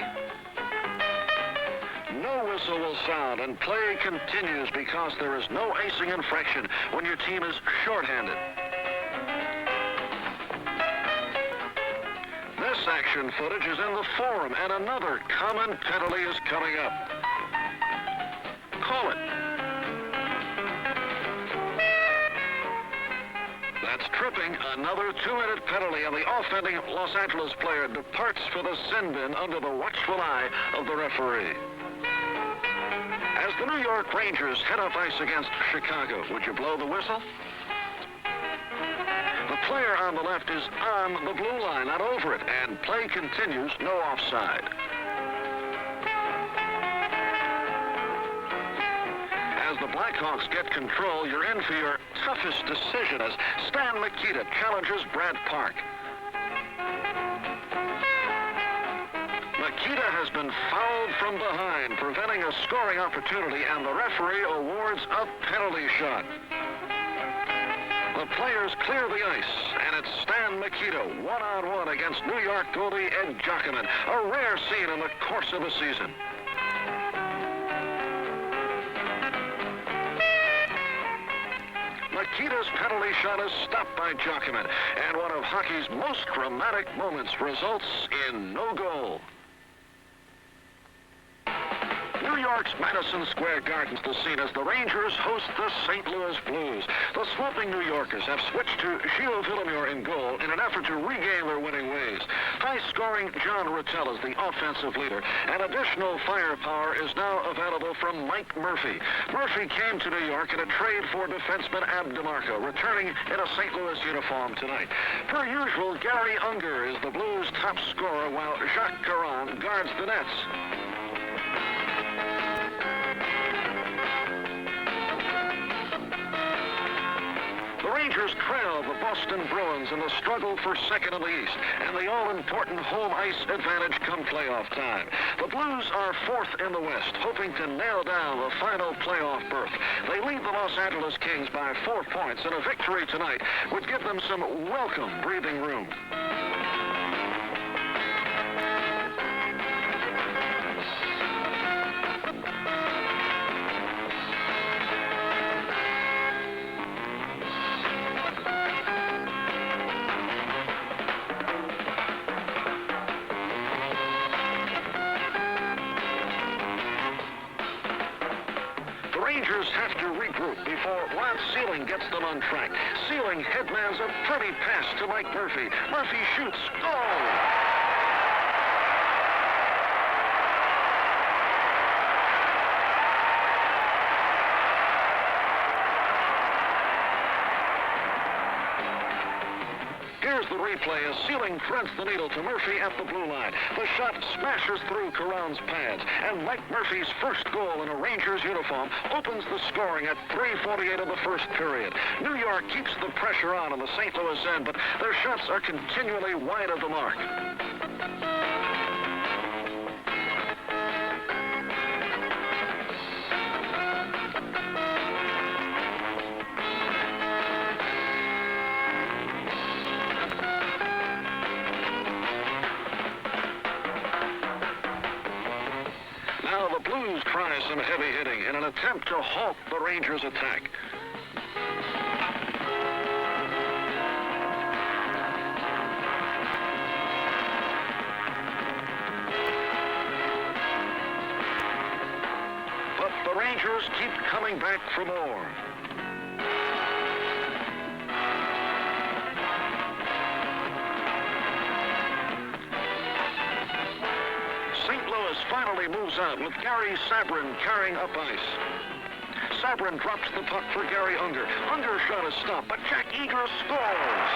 Speaker 5: No whistle will sound, and play continues because there is no icing infraction when your team is shorthanded. This action footage is in the forum, and another common penalty is coming up. Call it. That's tripping. Another 2-minute penalty, and the offending Los Angeles player departs for the sin bin under the watchful eye of the referee. As the New York Rangers head up ice against Chicago, would you blow the whistle? The player on the left is on the blue line, not over it, and play continues, no offside. As the Blackhawks get control, you're in for your toughest decision as Stan Mikita challenges Brad Park. Mikita has been fouled from behind, preventing a scoring opportunity, and the referee awards a penalty shot. The players clear the ice, and it's Stan Mikita one-on-one against New York goalie Ed Giacomin, a rare scene in the course of the season. Mikita's penalty shot is stopped by Giacomin, and one of hockey's most dramatic moments results in no goal. New York's Madison Square Garden's the scene as the Rangers host the St. Louis Blues. The slumping New Yorkers have switched to Gilles Villemure in goal in an effort to regain their winning ways. High-scoring John Rattel is the offensive leader, and additional firepower is now available from Mike Murphy. Murphy came to New York in a trade for defenseman Ab DeMarco, returning in a St. Louis uniform tonight. Per usual, Gary Unger is the Blues' top scorer, while Jacques Caron guards the nets. The Rangers trail the Boston Bruins in the struggle for second in the East, and the all-important home ice advantage come playoff time. The Blues are fourth in the West, hoping to nail down the final playoff berth. They lead the Los Angeles Kings by 4 points, and a victory tonight would give them some welcome breathing room. Sealing gets them on track. Sealing headmans a pretty pass to Mike Murphy. Murphy shoots. Goal! Here's the replay as Sealing threads the needle to Murphy at the blue line. The shot smashes through Caron's pads, and Mike Murphy's first goal in a Rangers uniform opens the scoring at 3:48 of the first period. New York keeps the pressure on the St. Louis end, but their shots are continually wide of the mark. Now the Blues try some heavy hitting in an attempt to halt the Rangers' attack. But the Rangers keep coming back for more. St. Louis finally moves out with Gary Sabrin carrying up ice. Sabrin drops the puck for Gary Unger. Unger's shot is stopped, but Jack Eager scores.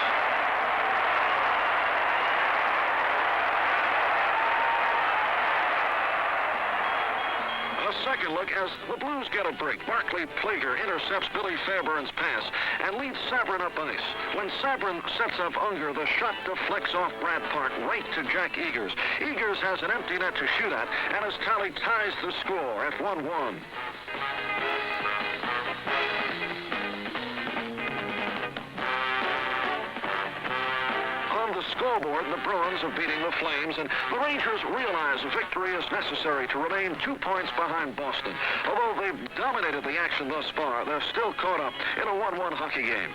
Speaker 5: A second look as the Blues get a break. Barclay Plager intercepts Billy Fairbairn's pass and leads Sabrin up ice. When Sabrin sets up Unger, the shot deflects off Brad Park right to Jack Eagers. Eagers has an empty net to shoot at, and his tally ties the score at 1-1. The scoreboard, the Bruins are beating the Flames, and the Rangers realize a victory is necessary to remain 2 points behind Boston. Although they've dominated the action thus far, they're still caught up in a 1-1 hockey game.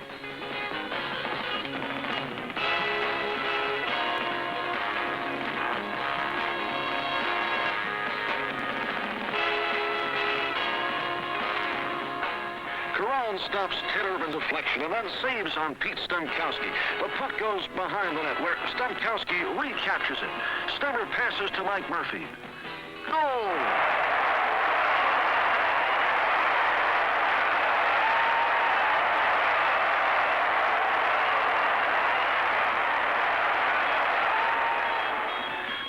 Speaker 5: Caron stops Ted Irvin's deflection and then saves on Pete Stemkowski. The puck goes behind the net where Stemkowski recaptures it. Stemmer passes to Mike Murphy. Goal!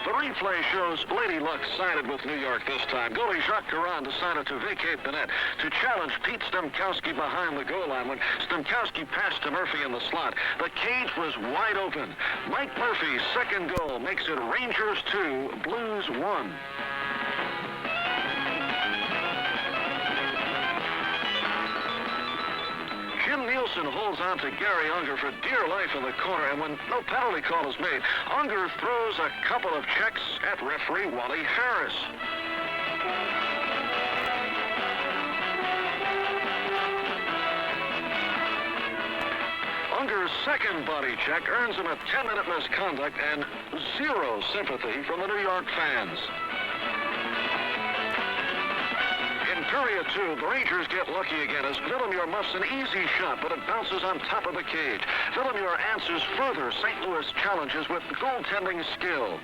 Speaker 5: The replay shows Lady Luck sided with New York this time. Goalie Jacques Caron decided to vacate the net to challenge Pete Stemkowski behind the goal line. When Stemkowski passed to Murphy in the slot, the cage was wide open. Mike Murphy's second goal makes it Rangers 2, Blues 1. Jim Nielsen holds on to Gary Unger for dear life in the corner, and when no penalty call is made, Unger throws a couple of checks at referee Wally Harris. Unger's second body check earns him a 10-minute misconduct and zero sympathy from the New York fans. Period 2, the Rangers get lucky again as Villemure muffs an easy shot, but it bounces on top of the cage. Villemure answers further St. Louis challenges with goaltending skill.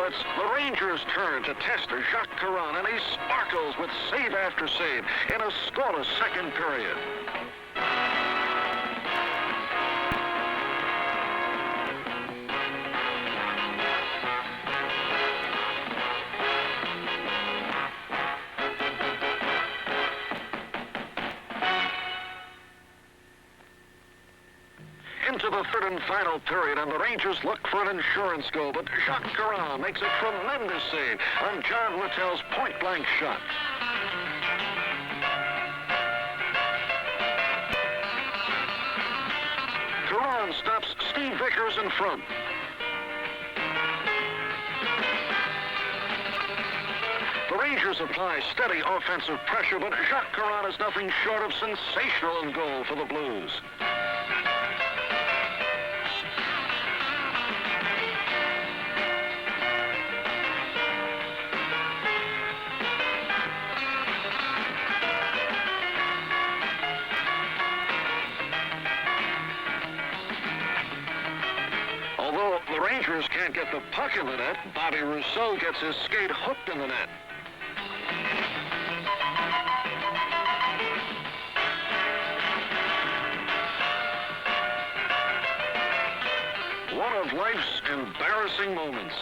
Speaker 5: It's the Rangers' turn to test Jacques Caron, and he sparkles with save after save in a scoreless second period. Into the third and final period, and the Rangers look for an insurance goal, but Jacques Caron makes a tremendous save on John Littell's point-blank shot. Caron stops Steve Vickers in front. The Rangers apply steady offensive pressure, but Jacques Caron is nothing short of sensational in goal for the Blues. Although the Rangers can't get the puck in the net, Bobby Rousseau gets his skate hooked in the net. One of life's embarrassing moments.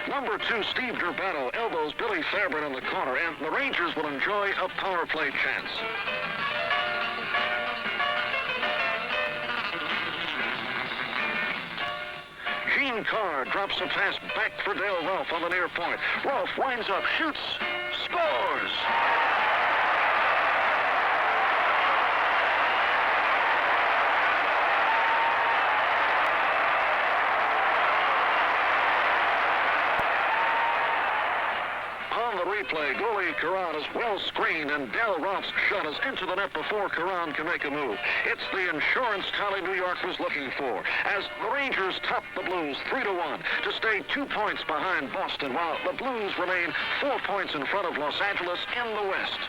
Speaker 5: Number 2, Steve Durbano elbows Billy Fairburn in the corner, and the Rangers will enjoy a power play chance. Gene Carr drops a pass back for Dale Rolfe on the near point. Rolfe winds up, shoots, scores! On the replay, goalie Caron is well screened, and Dale Rolfe's shot is into the net before Caron can make a move. It's the insurance tally New York was looking for, as the Rangers top the Blues 3-1 to stay 2 points behind Boston, while the Blues remain 4 points in front of Los Angeles in the West.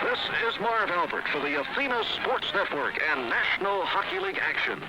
Speaker 5: This is Marv Albert for the Athena Sports Network and National Hockey League action.